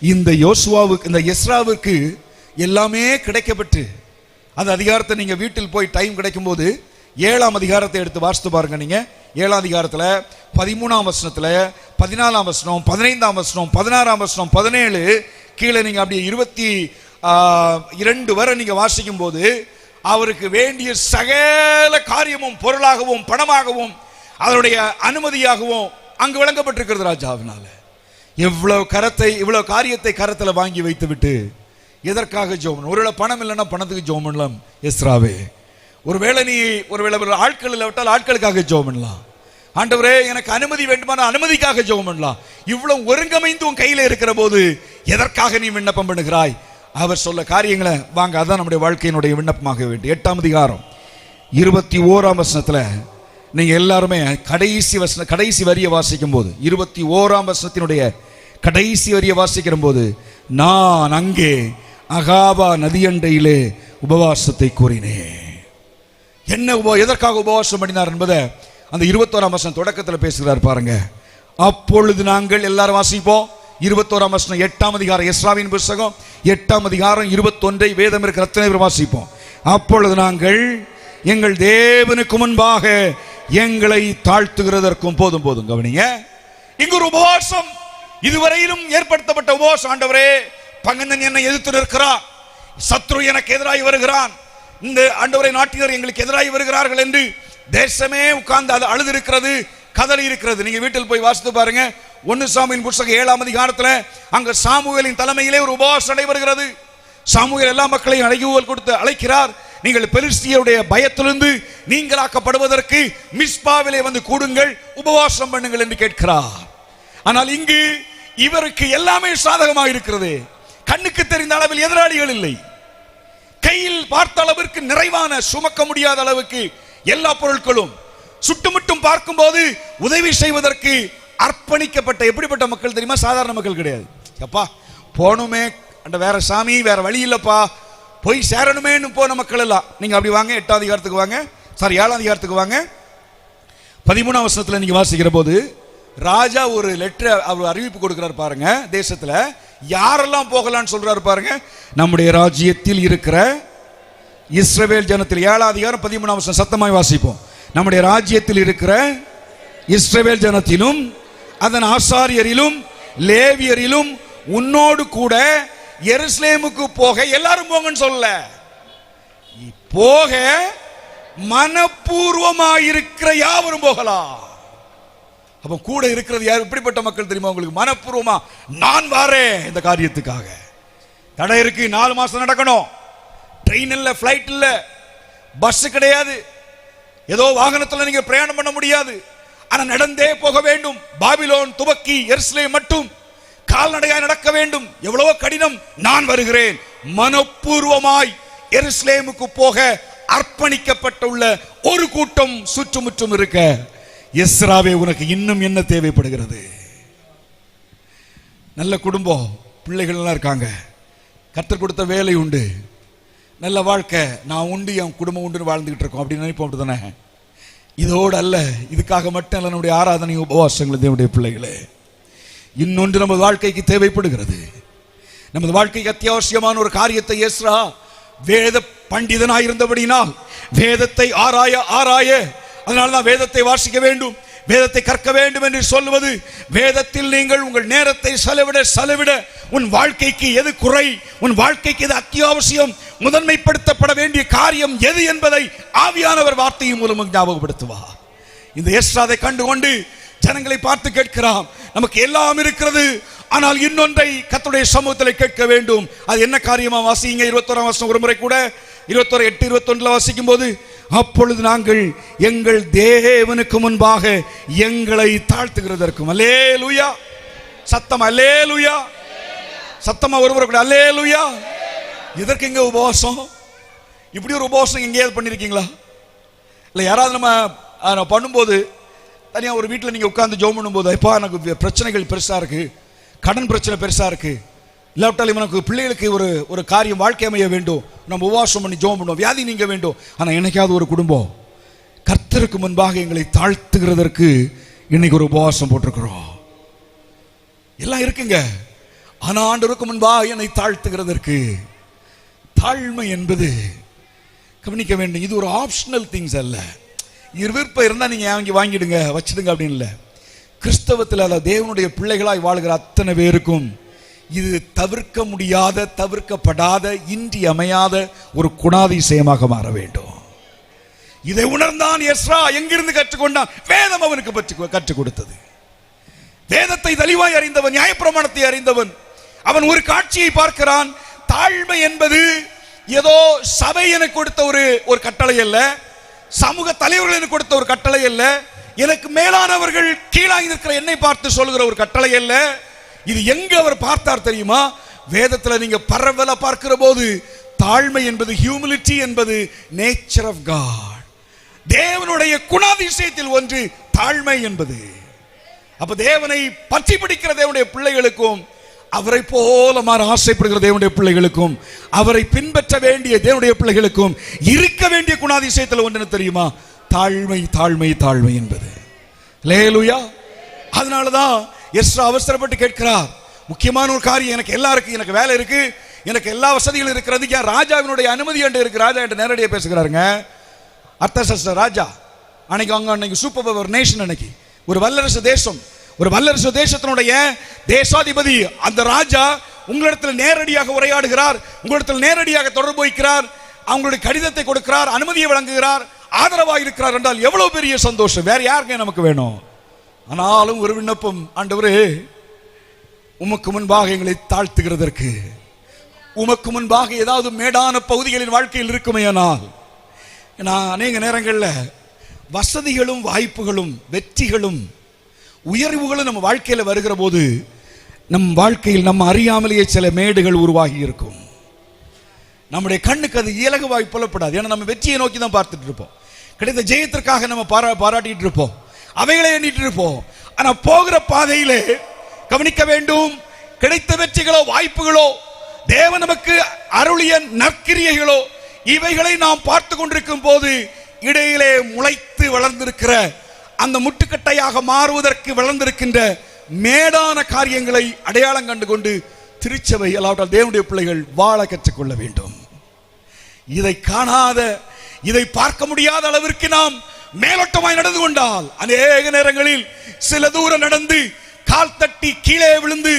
இந்த யோசுவாவுக்கு, இந்த எஸ்ராவுக்கு எல்லாமே கிடைக்கப்பட்டு அந்த அதிகாரத்தை நீங்க வீட்டில் போய் டைம் கிடைக்கும் போது 7ஆம் அதிகாரத்தை எடுத்து வாசித்து பாருங்க. நீங்க 7ஆம் அதிகாரத்தில் 13ஆம் வசனத்தில் 14ஆம் வசனம் 15ஆம் வசனம் 16ஆம் வசனம் 17 கீழே நீங்க அப்படியே 22 வரை நீங்க வாசிக்கும் போது அவருக்கு வேண்டிய சகல காரியமும் பொருளாகவும் பணமாகவும் அதனுடைய அனுமதியாகவும் அங்கு வழங்கப்பட்டிருக்கிறது ராஜாவினால. இவ்வளவு காரியத்தை கரத்தில் வாங்கி வைத்து விட்டு எதற்காக ஜெபம்? ஒருவேளை பணம் இல்லைன்னா பணத்துக்கு ஜெபம் பண்ணலாம் எஸ்ராவே. ஒருவேளை ஆட்கள் இல்லாவிட்டால் ஆட்களுக்காக ஜெபம் பண்ணலாம். ஆண்டவரே எனக்கு அனுமதி வேண்டுமான அனுமதிக்காக ஜெபம் பண்ணலாம். இவ்வளவு ஒருங்கமைந்து உன் கையில இருக்கிற போது எதற்காக நீ விண்ணப்பம் பண்ணுகிறாய்? அவர் சொல்ல காரியங்களை வாங்க, அதான் நம்முடைய வாழ்க்கையினுடைய விண்ணப்பமாக வேண்டும். 8ஆம் அதிகாரம் 21ஆம் வசனத்துல நீங்க எல்லாருமே கடைசி வரியை வாசிக்கும் போது 21ஆம் வசனத்தினுடைய கடைசி வரியை வாசிக்கிற போது, நான் அங்கே அகாபா நதியண்டையிலே உபவாசத்தை கூறினேன். எதற்காக உபவாசம் பண்ணினார் என்பதை அந்த 21ஆம் வசனம் தொடக்கத்தில் பேசுகிறார் பாருங்க. அப்பொழுது நாங்கள் எல்லாரும் வாசிப்போம். 21ஆம் வசனம் 8ஆம் அதிகாரம் எஸ்ராவின் புத்தகம் 8ஆம் அதிகாரம் 21 வேதம் இருக்கிற அத்தனை பேர் வாசிப்போம். அப்பொழுது நாங்கள் எங்கள் தேவனுக்கு முன்பாக எங்களை தாழ்த்துகிறதற்கும் போதும் கவனிங்க, இங்கு ஒரு உபவாசம், இதுவரையிலும் ஏற்படுத்தப்பட்ட உபவாசம். ஆண்டவரே, பங்கன் என்னை எதிர்த்து நிற்கிறான், சத்ரு எனக்கு எதிராகி வருகிறான், இந்த ஆண்டவரை நாட்டினர் எங்களுக்கு எதிராகி வருகிறார்கள் என்று தேசமே உட்கார்ந்து அது அழுது இருக்கிறது, கதறி இருக்கிறது. நீங்க வீட்டில் போய் வாசித்து பாருங்க. 1 சாமுவேல் புத்தகம் 7ஆம் அதிகாரத்தில் அங்க சாமுவேலின் தலைமையிலே ஒரு உபவாசம் நடைபெறுகிறது. சாமுவேல் எல்லா மக்களையும் அழைக்குவோல் கொடுத்து அழைக்கிறார். நீங்கள் பெலிஸ்தியருடைய பயத்திலிருந்து நீங்களாக்கப்படுவதற்கு மிஸ்பாவிலே வந்து கூடுங்கள், உபவாசம் பண்ணுங்கள் என்று கேட்கிறார். ஆனால் இங்கு இவருக்கு எல்லாமே சாதகமாக இருக்கிறது. கண்ணுக்கு தெரிந்த அளவில் எதிராளிகள் இல்லை. கையில் பார்த்த அளவிற்கு நிறைவான சுமக்க முடியாத அளவுக்கு எல்லா பொருட்களும் சுட்டுமுட்டும் பார்க்கும்போது உதவி செய்வதற்கு அர்ப்பணிக்கப்பட்ட எப்படிப்பட்ட மக்கள் தெரியுமா? சாதாரண மக்கள் கிடையாது. அப்பா போனுமே, அந்த வேற சாமி வேற வழி இல்லப்பா, போய் சேரணுமேன்னு போன மக்கள் எல்லாம். நீங்க அப்படி வாங்க 8ஆம் அதிகாரத்துக்கு வாங்க, 7ஆம் அதிகாரத்துக்கு வாங்க. 13ஆம் வசனத்தில் நீங்க வாசிக்கிற போது ராஜா ஒரு லெட்டர் அவர் அறிவிப்பு கொடுக்கிறார் பாருங்க. தேசத்துல யாரெல்லாம் போகலான்னு சொல்றாரு பாருங்க. நம்முடைய ராஜ்யத்தில் இருக்கிற இஸ்ரவேல் ஜனத்தில் 7ஆம் அதிகாரம் 13ஆம் வசனம் சத்தமாய் வாசிப்போம். நம்முடைய ராஜ்யத்தில் இருக்கிற இஸ்ரவேல் ஜனத்திலும் அதன் ஆசாரியரிலும் லேவியரிலும் உன்னோடு கூட எருசலேமுக்கு போக எல்லாரும் போங்கன்னு சொல்ல, போக மனப்பூர்வமாயிருக்கிற யாவரும் போகலாம். அப்ப கூட இருக்கிறது யார்? இப்படிப்பட்ட மக்கள் தெரியுமா உங்களுக்கு? மனப்பூர்வமா நான் வரேன் இந்த காரியத்துக்காக. தடை இருக்கு, 4 மாசம் நடக்கணும், ட்ரெயின் இல்ல, பிளைட் இல்ல, பஸ் கிடையாது, ஏதோ வாகனத்தில் நீங்க பிரயாணம் பண்ண முடியாது, ஆனா நடந்தே போக வேண்டும். பாபிலோன் துவக்கி எருசலேம் மட்டும் கால்நடையாய் நடக்க வேண்டும். எவ்வளவோ கடினம். நான் வருகிறேன். மனப்பூர்வமாய் எருசலேமுக்கு போக அர்ப்பணிக்கப்பட்டுள்ள ஒரு கூட்டம் சுற்றுமுற்றும் இருக்க, எஸ்ராவே உனக்கு இன்னும் என்ன தேவைப்படுகிறது? நல்ல குடும்பம், பிள்ளைகள் எல்லாம் இருக்காங்க, கர்த்தர் கொடுத்த வேலை உண்டு, நல்ல வாழ்க்கை, நான் உண்டு என் குடும்பம் உண்டு வாழ்ந்துகிட்டு இருக்கோம் அப்படின்னு நினைப்போம். அப்படித்தானே? இதோடு அல்ல, இதுக்காக மட்டும் அல்ல நம்முடைய ஆராதனை உபவாசங்கள். தேவனுடைய பிள்ளைகளே, இன்னொன்று நமது வாழ்க்கைக்கு தேவைப்படுகிறது. நமது வாழ்க்கைக்கு அத்தியாவசியமான ஒரு காரியத்தை எஸ்ரா வேத பண்டிதனாயிருந்தபடினால் வேதத்தை ஆராய அதனால்தான் வேதத்தை வாசிக்க வேண்டும், வேதத்தை கற்க வேண்டும் என்று சொல்வது. வேதத்தில் நீங்கள் உங்கள் நேரத்தை செலவிட உன் வாழ்க்கைக்கு எது குறை, உன் வாழ்க்கைக்கு எது அத்தியாவசியம், முதன்மைப்படுத்தப்பட வேண்டிய காரியம் எது என்பதை ஆவியானவர் வார்த்தையின் மூலம் ஞாபகப்படுத்துவார். இந்த எஸ்ராதை கண்டுகொண்டு ஜனங்களை பார்த்து கேட்கிறான், நமக்கு எல்லாம் இருக்கிறது, ஆனால் இன்னொன்றை கர்த்தருடைய சமூகத்தில் கேட்க வேண்டும். அது என்ன காரியமா? வாசிங்க 21ஆம் வசனம் ஒரு முறை கூட. 21:8-21 வாசிக்கும் போது, அப்பொழுது நாங்கள் எங்கள் தேவனுக்கு முன்பாக எங்களை தாழ்த்துகிறதற்கும். அல்லேலூயா சத்தம், அல்லேலூயா சத்தமா ஒருவரை கூட அல்லேலூயா. இதற்கு எங்க உபவாசம்? இப்படி ஒரு உபவாசம் எங்கேயாவது பண்ணிருக்கீங்களா? இல்லை யாராவது நம்ம பண்ணும்போது தனியாக ஒரு வீட்டில் நீங்கள் உட்கார்ந்து ஜெபம் பண்ணும்போது, எப்பா எனக்கு பிரச்சனைகள் பெருசாக இருக்கு, கடன் பிரச்சனை பெருசாக இருக்கு, இல்லாவிட்டாலும் எனக்கு பிள்ளைகளுக்கு ஒரு காரியம் வாழ்க்கை அமைய வேண்டும், நம்ம உபவாசம் பண்ணி ஜெபம் பண்ணுவோம், வியாதி நீங்க வேண்டும். ஆனால் என்னைக்காவது ஒரு குடும்பம் கர்த்தருக்கு முன்பாக எங்களை தாழ்த்துகிறதற்கு இன்னைக்கு ஒரு உபவாசம் போட்டிருக்கிறோம். எல்லாம் இருக்குங்க, ஆனால் ஆண்டவருக்கு முன்பாக என்னை தாழ்த்துகிறதற்கு. தாழ்மை என்பது கவனிக்க வேண்டும். இது ஒரு ஆப்ஷனல் திங்ஸ் அல்ல. இது விருப்பம் இருந்தால் நீங்கள் வாங்கிடுங்க வச்சிடுங்க அப்படின்னு இல்லை. கிறிஸ்தவத்தில் அல்ல, தேவனுடைய பிள்ளைகளாய் வாழ்கிற அத்தனை பேருக்கும் இது தவிர்க்க முடியாத, தவிர்க்கப்படாத, இன்றி அமையாத ஒரு குணாதிசயமாக மாற வேண்டும். இதை உணர்ந்தான் எஸ்ரா. எங்கிருந்து கற்றுக்கொண்டான்? வேதம் அவனுக்கு கற்றுக் கொடுத்தது. வேதத்தை தெளிவாய் அறிந்தவன், நியாயப்பிரமாணத்தை அறிந்தவன். அவன் ஒரு காட்சியை பார்க்கிறான். தாழ்மை என்பது ஏதோ சபை எனக்கு கொடுத்த ஒரு கட்டளை அல்ல, சமூக தலைவர்கள் எனக்கு கொடுத்த ஒரு கட்டளை அல்ல, எனக்கு மேலானவர்கள் கீழாக இருக்கிற என்னை பார்த்து சொல்லுகிற ஒரு கட்டளை அல்ல. இது எங்க அவர் பார்த்தார் தெரியுமா? வேதத்துல நீங்க பரவல பார்க்கிற போது தாழ்மை என்பது, ஹியூமிலிட்டி என்பது நேச்சர் ஆஃப் காட், தேவனுடைய குணாதிசயத்தில் ஒன்று தாழ்மை என்பது. அப்ப தேவனை பற்றி பிடிக்கிற தேவனுடைய பிள்ளைகளுக்கும், அவரை போல மாற ஆசைப்படுகிற தேவனுடைய பிள்ளைகளுக்கும், அவரை பின்பற்ற வேண்டிய தேவனுடைய பிள்ளைகளுக்கும் இருக்க வேண்டிய குணாதிசயத்தில் ஒன்று தெரியுமா? தாழ்மை, தாழ்மை, தாழ்மை என்பது. அல்லேலூயா. அதனாலதான் எஸ்ரா அவசரப்பட்டு கேட்கிறார். முக்கியமான ஒரு காரியம், எனக்கு எல்லாருக்கும், எனக்கு வேலை இருக்கு, எனக்கு எல்லா வசதிகளும் இருக்கிறது, ராஜாவினுடைய அனுமதி என்று இருக்கு. ராஜா என்று நேரடியாக பேசுகிறாருங்க. அர்த்தசஸ்ட ராஜா அன்னைக்கு சூப்பர் பவர் நேஷன், அன்னைக்கு ஒரு வல்லரசு தேசம், ஒரு வல்லரசு தேசத்தினுடைய தேசாதிபதி அந்த ராஜா உங்களிடத்தில் நேரடியாக உரையாடுகிறார், உங்களிடத்தில் நேரடியாக தொடர்பு வைக்கிறார், அவங்களுடைய கடிதத்தை கொடுக்கிறார், அனுமதியை வழங்குகிறார், ஆதரவாக இருக்கிறார் என்றால் எவ்வளவு பெரிய சந்தோஷம். வேற யாருங்க நமக்கு வேணும்? ஆனாலும் ஒரு விண்ணப்பம், ஆண்டவரே உமக்கு முன்பாக எங்களை தாழ்த்துகிறதற்கு, உமக்கு முன்பாக ஏதாவது மேடான பகுதிகளின் வாழ்க்கையில் இருக்குமேயானால், நான் அநேக நேரங்களில் வசதிகளும் வாய்ப்புகளும் வெற்றிகளும் உயர்வுகளும் நம்ம வாழ்க்கையில் வருகிற போது நம் வாழ்க்கையில் நம்ம அறியாமலேயே சில மேடுகள் உருவாகி இருக்கும். நம்முடைய கண்ணுக்கு அது இலகுவாய் புலப்படாது. ஏன்னா நம்ம வெற்றியை நோக்கி தான் பார்த்துட்டு இருப்போம், கிடைத்த ஜெயத்திற்காக நம்ம பாராட்டிட்டு இருப்போம், அவைகளை எண்ணிட்டு இருப்போம். ஆனா போகிற பாதையிலே கவனிக்க வேண்டும், கிடைத்த வெற்றிகளோ வாய்ப்புகளோ தேவன் நமக்கு அருளிய நற்கிரியைகளோ இவைகளை நாம் பார்த்து கொண்டிருக்கும் போது இடையிலே முளைத்து வளர்ந்திருக்கிற அந்த முட்டுக்கட்டையாக மாறுவதற்கு வளர்ந்திருக்கின்ற மேடான காரியங்களை அடையாளம் கண்டு கொண்டு திருச்சபை அல்லாவிட்டால் தேவனுடைய பிள்ளைகள் வாழ கற்றுக்கொள்ள வேண்டும். இதை காணாத, இதை பார்க்க முடியாத அளவிற்கு நாம் மேலோட்டமாய் நடந்து கொண்டால் அநேக நேரங்களில் சில தூரம் நடந்து கால் தட்டி கீழே விழுந்து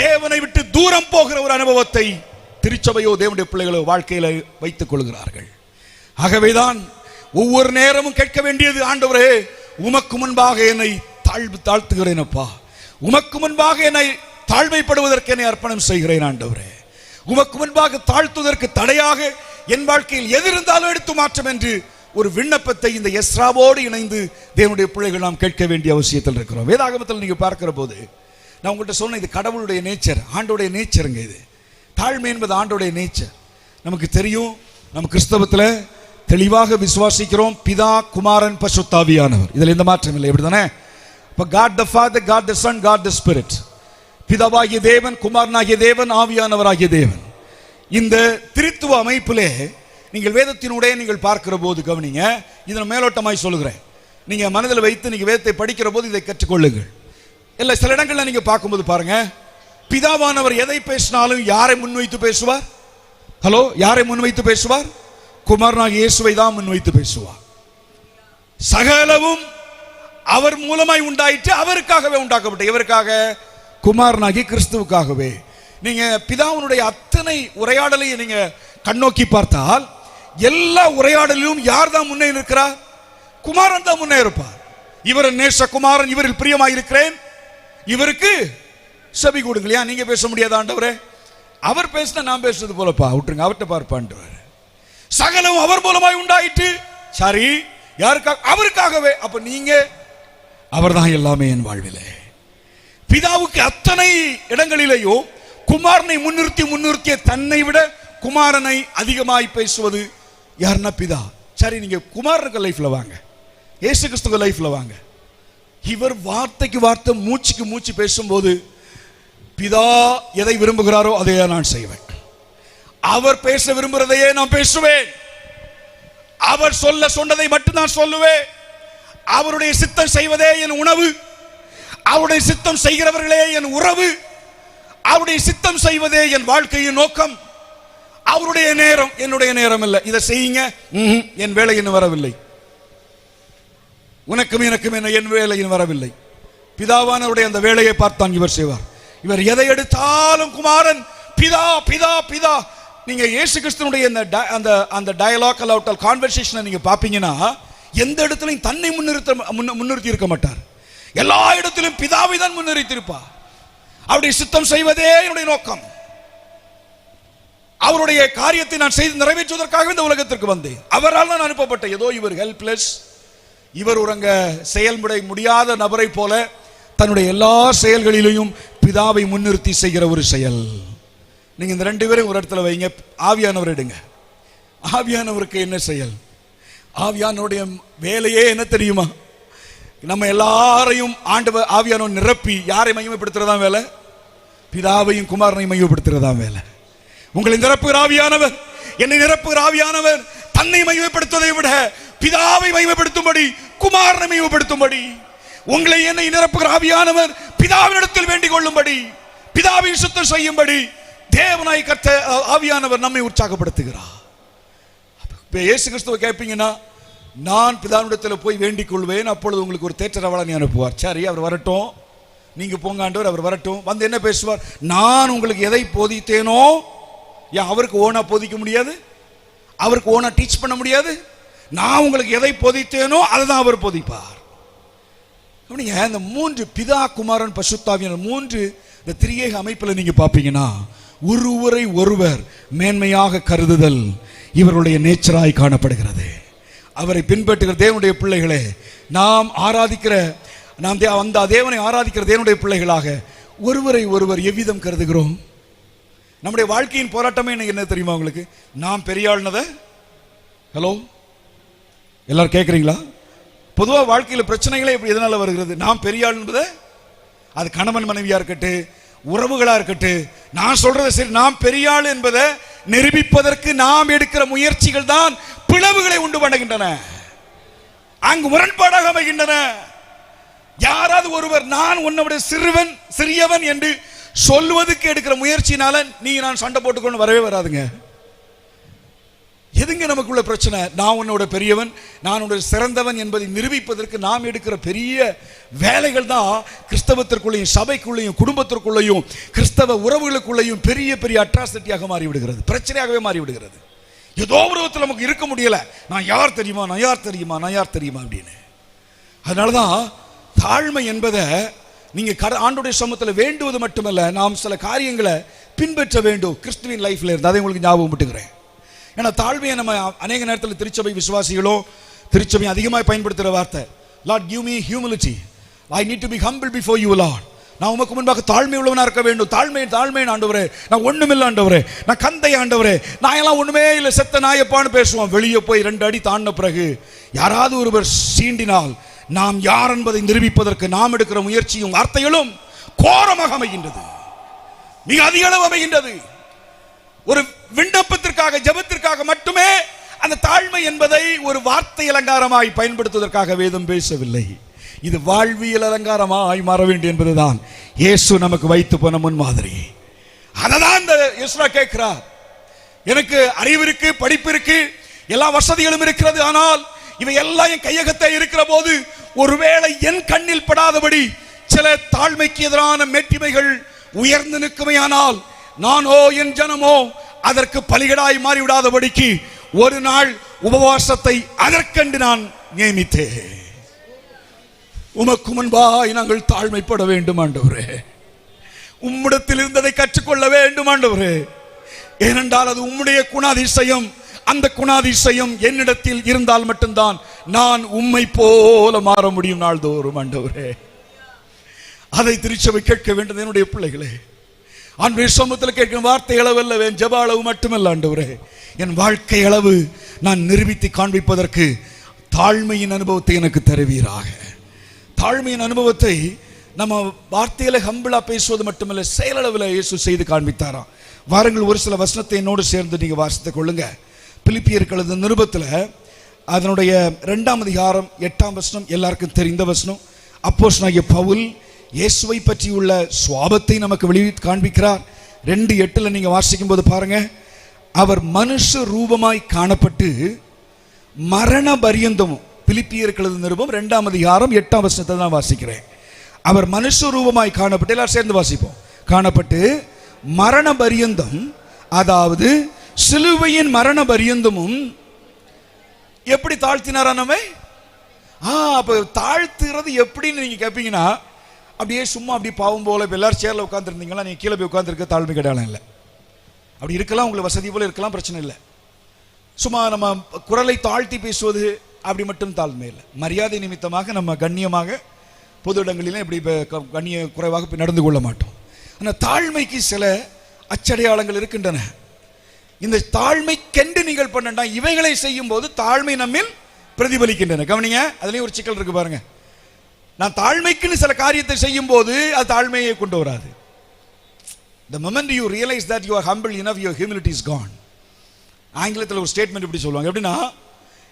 தேவனை விட்டு தூரம் போகிற ஒரு அனுபவத்தை திருச்சபையோ தேவனுடைய பிள்ளைகளோ வாழ்க்கையில வைத்துக் கொள்கிறார்கள். ஆகவேதான் ஒவ்வொரு நேரமும் கேட்க வேண்டியது, ஆண்டவரே உமக்கு முன்பாக என்னை தாழ்த்துகிறேன் அப்பா, உமக்கு முன்பாக என்னை தாழ்மைப்படுவதற்கு என்னை அர்ப்பணம் செய்கிறேன் ஆண்டவரே, உமக்கு முன்பாக தாழ்த்துவதற்கு தடையாக என் வாழ்க்கையில் எது இருந்தாலும் எடுத்து மாற்றம் என்று ஒரு விண்ணப்பத்தை இந்த எஸ்ராவோடு இணைந்து தேவனுடைய பிள்ளைகள் நாம் கேட்க வேண்டிய அவசியத்தில் இருக்கிறோம். வேதாகமத்தில் நீங்க பார்க்கிற போது நான் உங்கள்கிட்ட சொன்ன இது கடவுளுடைய நேச்சர், ஆண்டோடைய நேச்சருங்க. இது தாழ்மை என்பது ஆண்டோடைய நேச்சர். நமக்கு தெரியும், நம்ம கிறிஸ்தவத்தில் தெளிவாக விசுவாசிக்கிறோம், பிதா குமாரன் பரிசுத்த ஆவியானவர், இதில் எந்த மாற்றம் இல்லை. எப்படி தானே? இப்போ God the Father, God the Son, God the Spirit, பிதாவாகிய தேவன், குமாரனாகிய தேவன், ஆவியானவராகிய தேவன். இந்த திருத்துவ அமைப்பிலே நீங்கள் வேதத்தினுடைய நீங்கள் பார்க்கிற போது கவனிங்க, இதை மேலோட்டமாய் சொல்லுகிறேன், நீங்க மனதில் வைத்து நீங்க வேதத்தை படிக்கிற போது இதை கற்றுக்கொள்ளுங்கள். இல்லை சில இடங்கள்ல நீங்க பார்க்கும்போது பாருங்க, பிதாவானவர் எதை பேசினாலும் யாரை முன்வைத்து பேசுவார்? ஹலோ, யாரை முன்வைத்து பேசுவார்? குமாரனாகிய இயேசுவை தான் முன்வைத்து பேசுவார். சகலவும் அவர் மூலமாய் உண்டாயிற்று, அவருக்காகவே உண்டாக்கப்பட்ட, இவருக்காக, குமாரனாகிய கிறிஸ்துவுக்காகவே. நீங்க பிதாவுடைய அத்தனை உரையாடலை நீங்க கண்ணோக்கி பார்த்தால் எல்லா உரையாடலிலும் யார் தான் முன்னே இருக்கிறார்? குமாரன் தான் முன்னே இருப்பார். இவர் நேச குமாரன், இவரில் பிரியமாய் இருக்கிறேன், இவருக்கு செவி கொடுங்களையா, நீங்க பேச முடியாத ஆண்டவரே, அவர் பேசினா நான் பேசுறது போலப்பா, விட்டுருங்க, அவர்கிட்ட பார்ப்பான். சகலம் அவர் மூலமாய் உண்டாயிற்று, சரி, யாருக்காக? அவருக்காகவே. அப்ப நீங்க, அவர் தான் எல்லாமே என் வாழ்விலே. பிதாவுக்கு அத்தனை இடங்களிலேயும் குமாரனை முன்னிறுத்திய தன்னை விட குமாரனை அதிகமாய் பேசுவது யாருன்னா பிதா. சரி, நீங்க குமாரனுக்கு லைஃப்ல வாங்க, இயேசு கிறிஸ்துவ லைஃப்ல வாங்க. இவர் வார்த்தைக்கு வார்த்தை, மூச்சுக்கு மூச்சு பேசும்போது பிதா எதை விரும்புகிறாரோ அதையே நான் செய்வேன், அவர் பேச விரும்புகிறதையே நான் பேசுவேன், அவர் சொன்னதை மட்டும் நான் சொல்லுவேன், அவருடைய சித்தம் செய்வதே என் உணவு, அவருடைய சித்தம் செய்கிறவர்களே என் உறவு, அவருடைய சித்தம் செய்வதே என் வாழ்க்கையின் நோக்கம், அவருடைய நேரம் என்னுடைய நேரம் இல்லை, இதை செய்யுங்க, என் வேலை இன்னும் வரவில்லை, உனக்கும் எனக்கும் என் வேலை இன்னும் வரவில்லை. பிதாவானவருடைய அந்த வேலையை பார்த்தான் இவர் செய்வார். இவர் எதை எடுத்தாலும் குமாரன் பிதா பிதா பிதா. நீங்க இயேசு கிறிஸ்துனுடைய அந்த டயலாக் அலவுட்டல் கான்வர்சேஷனை நீங்க பாப்பீங்கன்னா எந்த இடத்துலையும் தன்னை முன்னிறுத்தி இருக்க மாட்டார். எல்லா இடத்திலும் பிதாவை தான் முன்னிறுத்தியிருப்பார். அவருடைய சித்தம் செய்வதே என்னுடைய நோக்கம், அவருடைய காரியத்தை நான் செய்து நிறைவேற்றுவதற்காக இந்த உலகத்திற்கு வந்தேன், அவரால் நான் அனுப்பப்பட்டேன். ஏதோ இவர் ஹெல்ப்லெஸ், இவர் ஒரு அங்க செயல்பட முடியாத நபரை போல தன்னுடைய எல்லா செயல்களிலையும் பிதாவை முன்னிறுத்தி செய்கிற ஒரு செயல். நீங்க இந்த ரெண்டு பேரும் ஒரு இடத்துல வைங்க, ஆவியானவர் எடுங்க. ஆவியானவருக்கு என்ன செயல்? ஆவியானவருடைய வேலையே என்ன தெரியுமா? நம்ம எல்லாரையும் ஆண்டவர் ஆவியானவர் நிரப்பி யாரை மையப்படுத்துறதா வேலை? பிதாவையும் குமாரனையும் மையப்படுத்துறதா வேலை. உங்களை நிரப்புகிற ஆவியானவர், என்னை நிரப்புகிற ஆவியானவர் தன்னை மையப்படுத்துவதை விட பிதாவை மையப்படுத்தும்படி, குமாரனை மையப்படுத்தும்படி, உங்களை என்னை நிரப்புகிற ஆவியானவர் பிதாவினிடத்தில் வேண்டிக் கொள்ளும்படி, பிதாவின் சுத்தம் செய்யும்படி தேவனாய் கர்த்த ஆவியானவர் நம்மை உற்சாகப்படுத்துகிறார். இயேசு கிறிஸ்துவை கேட்பீங்கன்னா, நான் பிதாவினிடத்தில் போய் வேண்டிக் கொள்வேன், அப்பொழுது உங்களுக்கு ஒரு தேற்றரவாளனை அனுப்புவார். சரி, அவர் வரட்டும், நீங்க போங்க ஆண்டவர், அவர் வரட்டும். வந்து என்ன பேசுவார்? நான் உங்களுக்கு எதை போதித்தேனோ, ஏன் அவருக்கு ஓனா போதிக்க முடியாது? அவருக்கு ஓனா டீச் பண்ண முடியாது? நான் உங்களுக்கு எதை போதித்தேனோ அதை தான் அவர் போதிப்பார். இந்த மூன்று பிதா குமாரன் பசுத்தாவியர் மூன்று இந்த திரியேக அமைப்பில் நீங்க பாப்பீங்கன்னா ஒருவரை ஒருவர் மேன்மையாக கருதுதல் இவருடைய நேச்சராய் காணப்படுகிறது. அவரை பின்பற்றுகிற தேவனுடைய பிள்ளைகளே, நாம் ஆராதிக்கிற அந்த தேவனை ஆராதிக்கிற தேவனுடைய பிள்ளைகளாக ஒருவரை ஒருவர் எவ்விதம் கருதுகிறோம்? நம்முடைய வாழ்க்கையின் போராட்டமே என்ன தெரியுமா உங்களுக்கு? நாம் பெரிய ஆள்னத, ஹலோ எல்லாரும் கேட்குறீங்களா? பொதுவாக வாழ்க்கையில் பிரச்சனைகளே இப்படி எதனால வருகிறது? நாம் பெரிய ஆள் என்பதை, அது கணவன் மனைவியா இருக்கட்டும், உறவுகளா இருக்கட்டும், நான் சொல்றது சரி, நாம் பெரிய ஆள் என்பதை நிரூபிப்பதற்கு நாம் எடுக்கிற முயற்சிகள் தான் பிளவுகளை உண்டு பண்ணுகின்றன, அங்கு முரண்பாடாக அமைகின்றன. யாராவது ஒருவர் நான் உன்னுடைய சிறியவன் என்று சொல்வதற்கு எடுக்கிற முயற்சினால நீ நான் சண்டை போட்டுக்கொண்டு வரவே வராதுங்க. எதுங்க நமக்குள்ள பிரச்சனை? நான் உன்னோட பெரியவன், நான் உன்னோட சிறந்தவன் என்பதை நிரூபிப்பதற்கு நாம் எடுக்கிற பெரிய வேலைகள் தான் கிறிஸ்தவத்திற்குள்ளேயும் சபைக்குள்ளேயும் குடும்பத்திற்குள்ளேயும் கிறிஸ்தவ உறவுகளுக்குள்ளேயும் பெரிய பெரிய அட்ராசிட்டியாக மாறிவிடுகிறது, பிரச்சனையாகவே மாறிவிடுகிறது. ஏதோ ஒரு விதத்தில் நமக்கு இருக்க முடியல, நான் யார் தெரியுமா, நான் யார் தெரியுமா, நான் யார் தெரியுமா அப்படின்னு. அதனாலதான் தாழ்மை என்பதை நீங்க ஆண்டோடைய சமூகத்தில் வேண்டுவது மட்டுமல்ல, நாம் சில காரியங்களை பின்பற்ற வேண்டும் கிறிஸ்துவின் லைஃப்ல இருந்து. அதை உங்களுக்கு ஞாபகம் விட்டுக்கிறேன். ஏன்னா தாழ்மையை நம்ம அநேக நேரத்தில் திருச்சபை விசுவாசிகளோ திருச்சபை அதிகமாக பயன்படுத்துகிற வார்த்தை, Lord give me humility, I need to be humble before you Lord. நான் உமக்கு முன்பாக தாழ்மை உள்ளவனா இருக்க வேண்டும். தாழ்மை ஆண்டவரே, நான் ஒண்ணுமில்லை ஆண்டவரே, நான் கந்தை ஆண்டவரே, நான் எல்லாம் ஒண்ணுமே இல்லை, செத்த நாயப்பான்னு பேசுவோம். வெளியே போய் 2 அடி தாண்டின பிறகு யாராவது ஒருவர் சீண்டினால் நாம் யார் என்பதை நிரூபிப்பதற்கு நாம் எடுக்கிற முயற்சியும் வார்த்தைகளும் கோரமாக அமைகின்றது, மிக அதிக அளவு அமைகின்றது. ஒரு விண்ணப்பத்திற்காக ஜெபத்திற்காக மட்டுமே அந்த தாழ்மை என்பதை ஒரு வார்த்தை அலங்காரமாய் பயன்படுத்துவதற்காக வேதம் பேசவில்லை. இது வாழ்வியல் அலங்காரமாய் மாற வேண்டும் என்பதுதான் இயேசு நமக்கு வைத்து போன முன்மாதிரி. அததான் இந்த எஸ்ரா கேட்கிறார். எனக்கு அறிவு இருக்கு, படிப்பு இருக்கு, எல்லா வசதிகளும் இருக்கிறது, ஆனால் இவை எல்லாம் என் கையகத்தை இருக்கிற போது ஒருவேளை என் கண்ணில் படாதபடி சில தாழ்மைக்கு எதிரான மேட்டிமைகள் உயர்ந்து நிற்குமையானால் நானோ என் ஜனமோ அதற்கு பலிகடாய் மாறிவிடாதபடிக்கு ஒரு நாள் உபவாசத்தை அதற்கென்று நான் நியமித்தேன். உமக்கு முன்பாய் நாங்கள் தாழ்மைப்பட வேண்டும் ஆண்டவரே, உம்மிடத்தில் இருந்ததை கற்றுக்கொள்ள வேண்டும் ஆண்டவரே. ஏனென்றால் அது உம்முடைய குணாதிசயம். அந்த குணாதிசயம் என்னிடத்தில் இருந்தால் மட்டும்தான் நான் உம்மை போல மாற முடியும் நாள்தோறும் ஆண்டவரே. அதை திருச்சபை கேட்க வேண்டும் என்னுடைய பிள்ளைகளே. ஆண்டவருடைய சமூகத்தில் கேட்கும் வார்த்தை அளவல்ல, ஜெப அளவு மட்டுமல்ல ஆண்டவரே, என் வாழ்க்கை அளவு நான் நிரூபித்து காண்பிப்பதற்கு தாழ்மையின் அனுபவத்தை எனக்கு தருவீராக. தாழ்மையின் அனுபவத்தை நம்ம வார்த்தையில ஹம்பிளா பேசுவது மட்டுமல்ல, செயலளவில் இயேசு செய்து காண்பித்தாராம். வாருங்கள், ஒரு சில வசனத்தை என்னோடு சேர்ந்து நீங்க வாசித்துக் கொள்ளுங்க. பிலிப்பியருக்கு எழுதின நிருபத்தில் அதனுடைய 2ஆம் அதிகாரம் 8ஆம் வசனம் எல்லாருக்கும் தெரிந்த வசனம். அப்போஸ்தலனாகிய பவுல் இயேசுவை பற்றியுள்ள சுவாபத்தை நமக்கு வெளியிட்டு காண்பிக்கிறார். 2:8 நீங்க வாசிக்கும் போது பாருங்க, அவர் மனுஷ ரூபமாய் காணப்பட்டு மரண பரியந்தமும், பிலிப்பியருக்கு எழுதின நிருபம் 2ஆம் அதிகாரம் 8ஆம் வசனத்தை தான் வாசிக்கிறேன். அவர் மனுஷ ரூபமாய் காணப்பட்டு, எல்லாரும் சேர்ந்து வாசிப்போம், காணப்பட்டு மரண பரியந்தம், அதாவது சிலுவையின் மரண பரியந்தமும் எப்படி தாழ்த்தினாரா நம்மை? அப்ப தாழ்த்துறது எப்படின்னு நீங்க கேட்பீங்கன்னா, அப்படியே சும்மா அப்படி பாவம் போல. இப்போ எல்லாரும் சேர்ல உட்காந்துருந்தீங்களா, நீங்க கீழே போய் உட்காந்துருக்க தாழ்மை கிடையாது இல்லை. அப்படி இருக்கலாம், உங்களுக்கு வசதி போல இருக்கலாம், பிரச்சனை இல்லை. சும்மா நம்ம குரலை தாழ்த்தி பேசுவது அப்படி மட்டும் தாழ்மை இல்லை. மரியாதை நிமித்தமாக நம்ம கண்ணியமாக பொது இடங்களிலும் இப்படி கண்ணிய குறைவாக நடந்து கொள்ள மாட்டோம். ஆனால் தாழ்மைக்கு சில அச்சடையாளங்கள் இருக்கின்றன. இந்த தாழ்மை கெண்டு நீங்கள் பண்ணா இவைகளை செய்யும் போது தாழ்மை நம்மில் பிரதிபலிக்கின்றன. கவனிங்க, அதுலயும் ஒரு சிக்கல் இருக்கு பாருங்க. நான் தாழ்மைக்குன்னு சில காரியத்தை செய்யும் போது அது தாழ்மையை கொண்டு வராது. The moment you realize that you are humble enough, your humility is gone. ஆங்கிலத்தில் ஒரு ஸ்டேட்மெண்ட் இப்படி சொல்லுவாங்க. எப்படின்னா,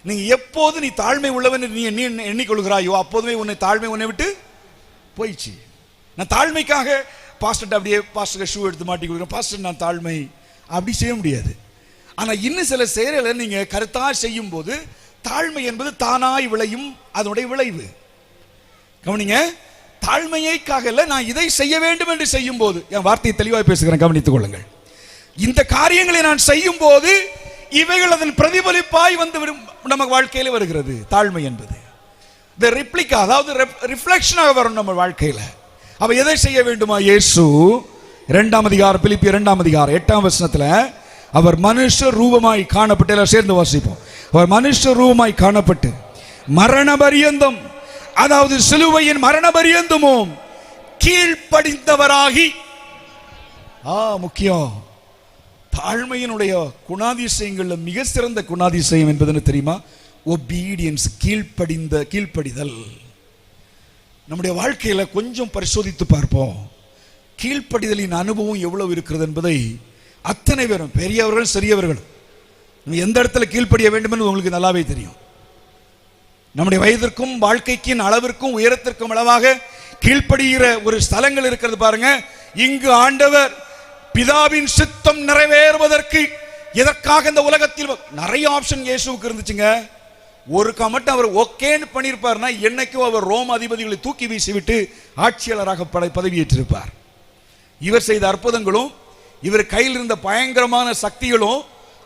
நீங்க எப்போது நீ தாழ்மை உள்ளவன் நீ எண்ணிக்கொள்கிறாயோ அப்போதுமே உன்னை தாழ்மை உன்னை விட்டு போயிடுச்சு. நான் தாழ்மைக்காக பாஸ்டர் அப்படியே பாஸ்டர் ஷூ எடுத்து மாட்டி கொடுக்குறேன், பாஸ்டர் நான் தாழ்மை அப்படி செய்ய முடியாது. ஆனால் இன்னும் சில செயல்களை நீங்க கருத்தா செய்யும் போது தாழ்மை என்பது தானாய் விளையும், அதனுடைய விளைவு. கவனிங்க, தாழ்மையைக்காக நான் இதை செய்ய வேண்டும் என்று செய்யும் போது, என் வார்த்தையை தெளிவாக பேசுகிறேன், கவனித்துக் கொள்ளுங்கள். இந்த காரியங்களை நான் செய்யும் போது இவைகள் அதன் பிரதிபலிப்பாய் வந்து நம்ம வாழ்க்கையில வருகிறது. தாழ்மை என்பது ரிப்ளிகா, அதாவது ரிஃப்ளெக்ஷனாக வரும் நம்ம வாழ்க்கையில. அவ எதை செய்ய வேண்டுமா? இயேசு 2ஆம் அதிகாரம், பிலிப்பியர் 2ஆம் அதிகாரம் 8ஆம் வசனத்துல, அவர் மனுஷ ரூபமாய் காணப்பட்டு, எல்லாம் சேர்ந்து வாசிப்போம், அவர் மனுஷ ரூபமாய் காணப்பட்டு மரண பரியந்தம், அதாவது சிலுவையின் மரண பரியந்தமும் கீழ்ப்படிந்தவராகி. முக்கியம், தாழ்மையினுடைய குணாதிசயங்கள்ல மிக சிறந்த குணாதிசயம் என்பது தெரியுமா? ஒபீடியன்ஸ், கீழ்ப்படிதல். நம்முடைய வாழ்க்கையில கொஞ்சம் பரிசோதித்து பார்ப்போம். கீழ்ப்படிதலின் அனுபவம் எவ்வளவு இருக்கிறது என்பதை அத்தனை பேரும், பெரியவர்கள் சிறியவர்கள், எந்த இடத்துல கீழ்ப்படிய வேண்டும் என்று உங்களுக்கு நல்லாவே தெரியும். நம்முடைய வயதிற்கும் வாழ்க்கைக்கின் அளவிற்கும் உயரத்திற்கும் அளவாக கீழ்ப்படுகிற ஒரு ஸ்தலங்கள் இருக்கிறது பாருங்க. இங்கு ஆண்டவர் பிதாவின் சித்தம் நிறைவேறுவதற்கு எதற்காக இந்த உலகத்தில் நிறைய ஆப்ஷன் இயேசுவுக்கு இருந்துச்சுங்க. ஒரு மட்டும் அவர் ஓகேன்னு பண்ணியிருப்பார்னா என்னைக்கும் அவர் ரோம் அதிபதிகளை தூக்கி வீசிவிட்டு ஆட்சியாளராக பதவியேற்றிருப்பார். இவர் செய்த அற்புதங்களும் இவர் கையில் இருந்த பயங்கரமான சக்திகளும்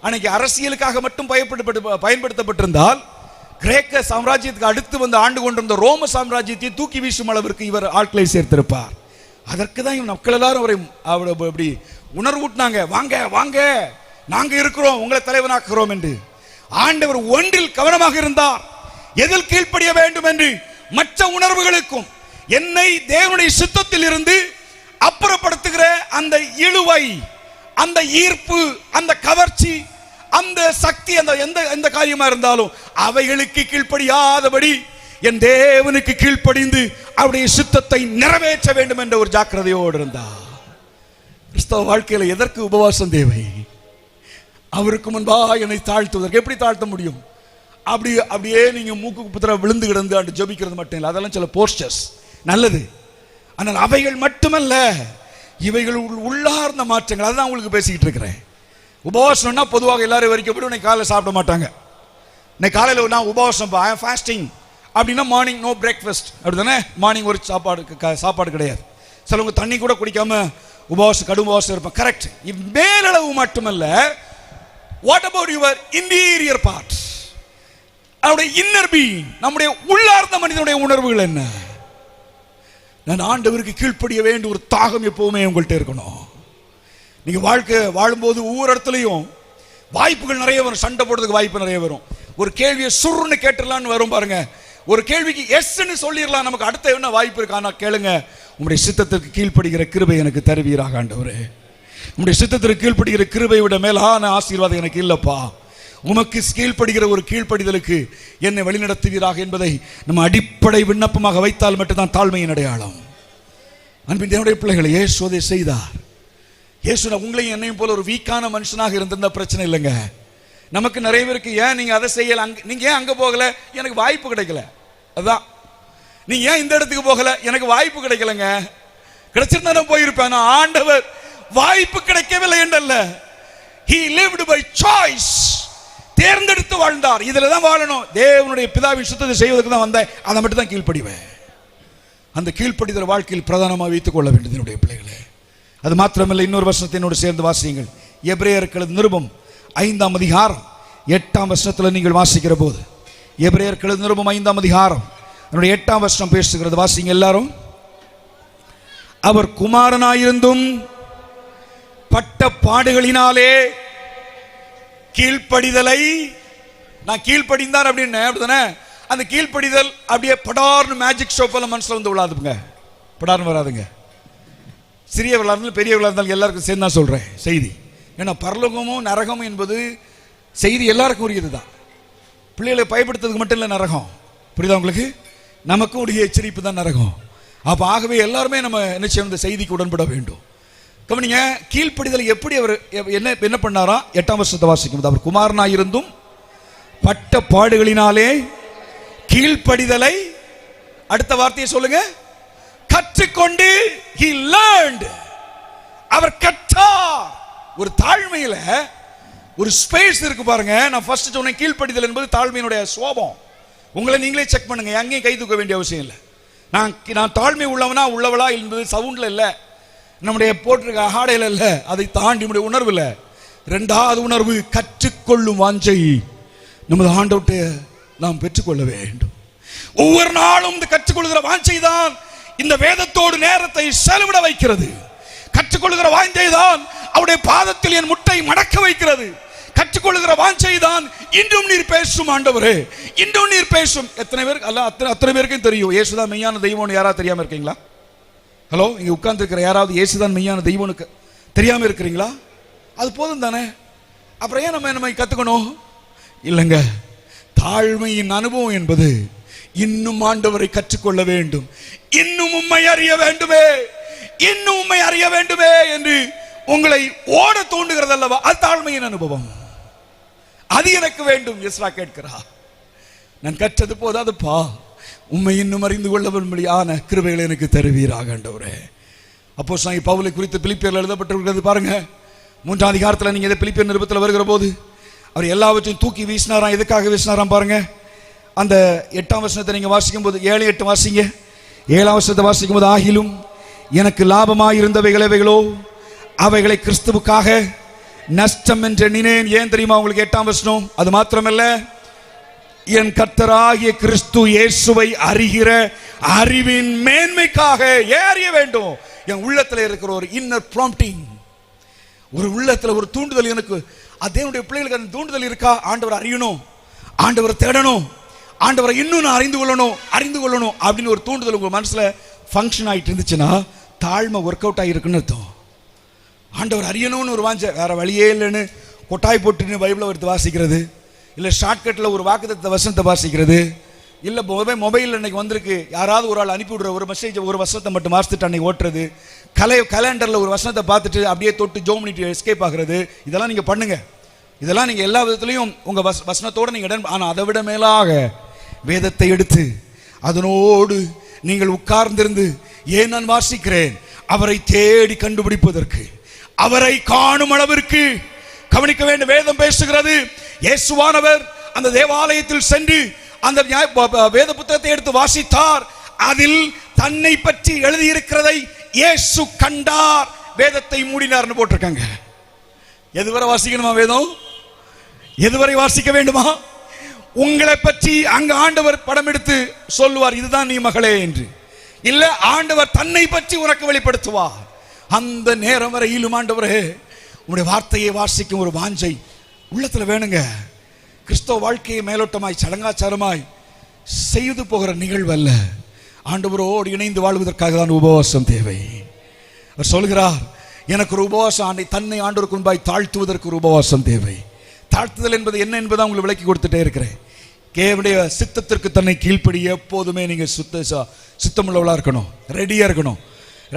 அன்னைக்கு அரசியலுக்காக மட்டும் பயன்படுத்தப்பட்டிருந்தால் கிரேக்க சாம்ராஜ்யத்துக்கு அடுத்து வந்து ஆண்டு கொண்டிருந்த ரோம சாம்ராஜ்யத்தை தூக்கி வீசும் அளவிற்கு இவர் ஆட்களை சேர்த்திருப்பார். அதற்கு தான் இவன் மக்கள் எல்லாரும் அவரை அப்படி உணர்வூட்டினாங்க, வாங்க வாங்க நாங்க இருக்கிறோம், உங்களை தலைவனாக்குறோம் என்று. ஆண்டவர் ஒன்றில் கவனமாக இருந்தார், எதில் கீழ்ப்படிய வேண்டும் என்று. மற்ற உணர்வுகளுக்கும் என்னை தேவனுடைய சித்தத்தில் இருந்து அப்புறப்படுத்துகிற அந்த இழுவை, அந்த ஈர்ப்பு, அந்த கவர்ச்சி, அந்த சக்தி, அந்த எந்த காரியமா இருந்தாலும் அவைகளுக்கு கீழ்ப்படியாதபடி என் தேவனுக்கு கீழ்ப்படிந்து அவருடைய சித்தத்தை நிறைவேற்ற வேண்டும் என்ற ஒரு ஜாக்கிரதையோடு இருந்தார். கிறிஸ்தவ வாழ்க்கையில எதற்கு உபவாசம் தேவை? அவருக்கு முன்பாக என்னை தாழ்த்துவதற்கு. எப்படி தாழ்த்த முடியும்? அப்படியே நீங்க மூக்கு புத்திர விழுந்து கிடந்து அன்று ஜபிக்கிறது மட்டும் இல்லை, அதெல்லாம் சில போஸ்டர்ஸ் நல்லது. ஆனால் அவைகள் மட்டுமல்ல, இவைகள் உள்ளார்ந்த மாற்றங்கள். அதுதான் உங்களுக்கு பேசிக்கிட்டு இருக்கிறேன். உபவாசம்னா பொதுவாக எல்லாரும் வரைக்கும் போய் இன்னைக்கு காலையில் சாப்பிட மாட்டாங்க. இன்னைக்கு காலையில் நான் உபவாசம், ஐ எம் ஃபாஸ்டிங் அப்படின்னா மார்னிங் நோ பிரேக்ஃபாஸ்ட், அப்படி தானே? மார்னிங் ஒரு சாப்பாடு கிடையாது. சிலவங்க தண்ணி கூட குடிக்காம உபவாசம், கடும் உபவாசம் இருப்பாங்க. கரெக்ட். மேலளவு மட்டுமல்ல, what about your interior part, அவருடைய இன்னர் பீயிங், நம்முடைய உள்ளார்ந்த மனிதனுடைய உணர்வுகள் என்ன? நான் ஆண்டவருக்கு கீழ்ப்படிய வேண்டிய ஒரு தாகம் எப்பவுமே உங்கள்கிட்ட இருக்கணும். நீங்க வாழ்க்கை வாழும்போது ஒவ்வொரு இடத்துலையும் வாய்ப்புகள் நிறைய வரும், சண்டை போடுறதுக்கு வாய்ப்பு நிறைய வரும். ஒரு கேள்வியை சுருன்னு கேட்டுடலான்னு வரும் பாருங்க. ஒரு கேள்விக்கு எஸ்ன்னு சொல்லிடலாம், நமக்கு அடுத்த என்ன வாய்ப்பு இருக்கு. ஆனால் கேளுங்க, உங்களுடைய சித்தத்திற்கு கீழ்ப்படுகிற கிருபை எனக்கு தருவீராக ஆண்டவரே. உங்களுடைய சித்தத்திற்கு கீழ்ப்படுகிற கிருபை விட மேலான ஆசீர்வாதம் எனக்கு இல்லப்பா. உமக்கு கீழ்ப்படுகிற ஒரு கீழ்ப்படிதலுக்கு என்னை வழிநடத்துவீராக என்பதை நம்ம அடிப்படை விண்ணப்பமாக வைத்தால் மட்டும்தான் தாழ்மையின் அடையாளம். அன்பின் தேவனுடைய பிள்ளைகளை இயேசு அதை செய்தார். இயேசு உங்களையும் என்னையும் போல ஒரு வீக்கான மனுஷனாக இருந்திருந்த பிரச்சனை இல்லைங்க. நமக்கு நிறைய பேருக்கு ஏன் நீங்க அதை செய்யல, நீங்க ஏன் அங்க போகல, எனக்கு வாய்ப்பு கிடைக்கல. அதான் நீங்க ஏன் இந்த இடத்துக்கு போகல, எனக்கு வாய்ப்பு கிடைக்கலங்க. கிடைச்சிருந்தா போயிருப்பேன். ஆண்டவர் வாய்ப்பு கிடைக்கவில்லை என்றல்ல, He lived by choice. தேர்ந்தெடுத்து வாழ்ந்தார். இதுல தான் வாழணும். தேவனுடைய பிதாவின் சித்தத்தை செய்வதற்கு தான் வந்தேன், அதை மட்டும் தான் கீழ்ப்படிவேன். அந்த கீழ்ப்படிதல் வாழ்க்கையில் பிரதானமாக வைத்துக் கொள்ள வேண்டியது என்னுடைய பிள்ளைகளே. அது மாத்திரமல்ல, இன்னொரு வசனத்தினோடு சேர்ந்து வாசியுங்கள். எபிரேயர்கள் நிருபம் 5ஆம் அதிகாரம் 8ஆம் வசனத்தில் நீங்கள் வாசிக்கிற போது, எபிரேயர்கள் நிருபம் 5ஆம் அதிகாரம் அதனுடைய 8ஆம் வசனம் பேசுகிறது. வாசிங்க எல்லாரும். அவர் குமாரனாயிருந்தும் பட்ட பாடுகளினாலே கீழ்ப்படிதலை, நான் கீழ்ப்படிந்தார் அப்படின்னு அப்படிதானே, அந்த கீழ்ப்படிதல் அப்படியே படார்னு மேஜிக் ஷோ போல மனசுல வந்து விழாதுங்க, படார்னு வராதுங்க. சிறியவர்களாக இருந்தாலும் பெரியவர்களாக இருந்தாலும் எல்லாருக்கும் சேர்ந்து தான் சொல்றேன் செய்தி. ஏன்னா பரலோகமும் நரகமும் என்பது செய்தி எல்லாருக்கும் உரியது தான். பிள்ளைகளை பயப்படுத்துறதுக்கு மட்டும் இல்லை நரகம், புரியுதா உங்களுக்கு? நமக்கும் உடைய எச்சரிப்பு தான் நரகம். அப்போ ஆகவே எல்லாருமே நம்ம நிச்சயம் இந்த செய்திக்கு உடன்பட வேண்டும். கவனிங்க, கீழ்ப்படிதல் எப்படி அவர் என்ன பண்ணாரா? 8ஆம் வசனத்தை வாசிக்கும். அவர் குமாரனாயிருந்தும் பட்ட பாடுகளினாலே கீழ்ப்படிதலை, அடுத்த வார்த்தையை சொல்லுங்க, கற்றுக்கொண்டு he learned, அவர் கற்றார். ஒரு தாழ்மையில ஒரு ஸ்பேஸ் இருக்கு பாருங்க. நான் ஃபர்ஸ்ட் சொன்னேன், கீழ்ப்படிதல் என்பது தாழ்மையினுடைய சுபாவம். உங்களை நீங்களே செக் பண்ணுங்க, எங்கேயும் கை தூக்க வேண்டிய அவசியம் இல்லை. நான் தாழ்மை உள்ளவனா உள்ளவளா என்பது சவுண்ட்ல இல்லை, நம்முடைய போட்டிருக்க ஆடையில இல்லை, அதை தாண்டி நம்முடைய உணர்வு இல்லை. இரண்டாவது உணர்வு, கற்றுக்கொள்ளும் வாஞ்சை நமது ஆண்டவர்கிட்ட நாம் பெற்றுக்கொள்ள வேண்டும். ஒவ்வொரு நாளும் இந்த கற்றுக்கொள்கிற வாஞ்சை தான் இந்த வேதத்தோடு நேரத்தை செலவிட வைக்கிறது. கற்றுக்கொள்கிற வாஞ்சை தான் அவருடைய பாதத்தில் என் முட்டை மடக்க வைக்கிறது. கற்றுக்கொள்கிற வாஞ்சை தான் இன்றும் நீர் பேசும் ஆண்டவரே, இன்றும் நீர் பேசும். எத்தனை பேருக்கு அல்ல, அத்தனை பேருக்கும் தெரியும் இயேசுதான் மெய்யான தெய்வம்னு. யாராவது தெரியாம இருக்கீங்களா? ஹலோ, இங்க உட்கார்ந்து இருக்கிற யாராவது இயேசுதான் மெய்யான தெய்வம்னு தெரியாம இருக்கிறீங்களா? அது போதும் தானே, அப்புறம் ஏன் நம்ம கத்துக்கணும்? இல்லைங்க, தாழ்மையின் அனுபவம் என்பது இன்னும் ஆண்டவரை கற்றுக்கொள்ள வேண்டும், இன்னும் உம்மை அறிய வேண்டுமே, இன்னும் உம்மை அறிய வேண்டுமே என்று உங்களை ஓட தூண்டுகிறது அல்லவா? அது தாழ்மையின் அனுபவம். அது எனக்கு வேண்டும். எஸ்ரா கேட்கிறார், நான் கற்றது போதாதுப்பா, உம்மை இன்னும் அறிந்து கொள்ளபடியான கிருபைகளை எனக்கு தருவீராக ஆண்டவரே. அப்போஸ்தலனாகிய பவுலை குறித்து பிலிப்பியரில் எழுதப்பட்டிருக்கிறது பாருங்க. 3ஆம் அதிகாரத்தில் நீங்க பிலிப்பியர் நிருபத்தில் வருகிற போது அவர் எல்லாவற்றையும் தூக்கி வீசினாராம். எதுக்காக வீசினாராம் பாருங்க. அந்த 8ஆம் வசனத்தை நீங்க வாசிக்கும் போது, 7, 8 வாசிங்க. 7ஆம் வசனத்தை வாசிக்கும் போது, ஆகிலும் எனக்கு லாபமாய் இருந்தவைகளோ அவைகளை கிறிஸ்துவுக்காக நஷ்டம் என்று எண்ணினேன். ஏன் தெரியுமா உங்களுக்கு 8ஆம் வசனம்? அது மாத்திரமல்ல, என் கர்த்தராகிய கிறிஸ்து இயேசுவை அறிகிற அறிவின் மேன்மைக்காக. ஏன் அறிய வேண்டும்? என் உள்ளத்தில் இருக்கிற ஒரு இன்னர் ப்ராம்ப்டிங், ஒரு உள்ளத்தில் ஒரு தூண்டுதல். எனக்கு அதேனுடைய பிள்ளைகளுக்கு அந்த தூண்டுதல் இருக்கா? ஆண்டவர் அறியணும், ஆண்டவர் தேடணும், ஆண்டவரை இன்னும் நான் அறிந்து கொள்ளணும் அப்படின்னு ஒரு தூண்டுதல் உங்க மனசுல ஃபங்க்ஷன் ஆகிட்டு இருந்துச்சுன்னா தாழ்மை ஒர்க் அவுட் ஆகிருக்குன்னு அர்த்தம். ஆண்டவர் அறியணும்னு ஒரு வாஞ்சை, வேற வழியே இல்லைன்னு கொட்டாய் போட்டுன்னு பைபிளை எடுத்து வாசிக்கிறது, இல்லை ஷார்ட்கட்டில் ஒரு வாக்குத்தத்த வசனத்தை வாசிக்கிறது, இல்லை மொபைலில் இன்னைக்கு வந்திருக்கு யாராவது ஒரு ஆள் அனுப்பி விடுற ஒரு மெசேஜ், ஒரு வசனத்தை மட்டும் வாசித்துட்டு அன்னைக்கு ஓட்டுறது, கலண்டரில் ஒரு வசனத்தை பார்த்துட்டு அப்படியே தொட்டு ஜோம் பண்ணிட்டு எஸ்கேப் ஆகிறது. இதெல்லாம் நீங்கள் பண்ணுங்க. இதெல்லாம் நீங்கள் எல்லா விதத்துலையும் உங்கள் வசனத்தோடு நீங்கள் ஆனால் அதை விட மேலாக வேதத்தை எடுத்து அதனோடு நீங்கள் உட்கார்ந்திருந்து, ஏன் நான் வாசிக்கிறேன்? அவரை தேடி கண்டுபிடிப்பதற்கு, அவரை காணும் அளவிற்கு கவனிக்க வேண்டும். வேதம் பேசுகிறது, இயேசுவானவர் அந்த தேவாலயத்தில் சென்று அந்த வேத புத்தகத்தை எடுத்து வாசித்தார். அதில் தன்னை பற்றி எழுதியிருக்கிறதை இயேசு கண்டார், வேதத்தை மூடினார்னு போட்டிருக்காங்க. எதுவரை வாசிக்கணுமா வேதம்? எதுவரை வாசிக்க வேண்டுமா? உங்களை பற்றி அங்க ஆண்டவர் படம் எடுத்து சொல்லுவார், இதுதான் நீ மகளே என்று. இல்ல, ஆண்டவர் தன்னை பற்றி உனக்கு வெளிப்படுத்துவார். அந்த நேரம் வரையிலும் ஆண்டவரே உங்களுடைய வார்த்தையை வாசிக்கும் ஒரு வாஞ்சை உள்ளத்துல வேணுங்க. கிறிஸ்தவ வாழ்க்கையை மேலோட்டமாய் சடங்காச்சாரமாய் செய்து போகிற நிகழ்வு அல்ல. ஆண்டவரோடு இணைந்து வாழ்வதற்காக தான் உபவாசம் தேவை. அவர் சொல்கிறார், எனக்கு ஒரு உபவாசம், தன்னை ஆண்டவருக்கு முன்பாய் தாழ்த்துவதற்கு ஒரு உபவாசம் தேவை. தாழ்த்துதல் என்பது என்ன என்பதை உங்களுக்கு விளக்கி கொடுத்துட்டே இருக்கிறேன். கேவடைய சித்தத்திற்கு தன்னை கீழ்ப்படி எப்போதுமே நீங்க சித்தமுள்ளவளா இருக்கணும், ரெடியா இருக்கணும்.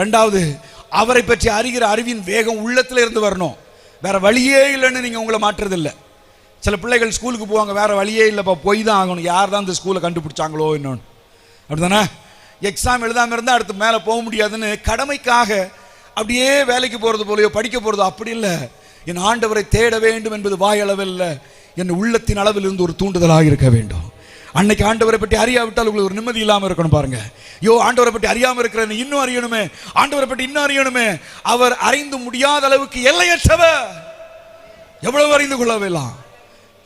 ரெண்டாவது, அவரை பற்றி அறிகிற அறிவின் வேகம் உள்ளத்துல இருந்து வரணும். வேற வழியே இல்லைன்னு நீங்க உங்களை மாற்றுறது இல்லை. சில பிள்ளைகள் ஸ்கூலுக்கு போவாங்க, வேற வழியே இல்லைப்பா, போய் தான் ஆகணும். யார் தான் இந்த ஸ்கூலை கண்டுபிடிச்சாங்களோ இன்னொன்று, அப்படிதானே? எக்ஸாம் எழுதாம இருந்தால் அடுத்து மேலே போக முடியாதுன்னு கடமைக்காக அப்படியே வேலைக்கு போகிறது போலையோ படிக்க போகிறதோ அப்படி இல்லை. என் ஆண்டவரை தேட வேண்டும் என்பது வாயளவில் என் உள்ளத்தின் அளவில் இருந்து ஒரு தூண்டுதலாக இருக்க வேண்டும். அன்னைக்கு ஆண்டவரை பற்றி அறியாவிட்டால் உங்களுக்கு ஒரு நிம்மதி இல்லாமல் இருக்கணும். பாருங்க, யோ ஆண்டவரை பற்றி அறியாமல் இருக்கிற இன்னும் அறியணுமே, ஆண்டவரை பற்றி இன்னும் அறியணுமே. அவர் அறிந்து முடியாத அளவுக்கு எல்லையற்றவர். எவ்வளவு அறிந்து கொள்ளவேலாம்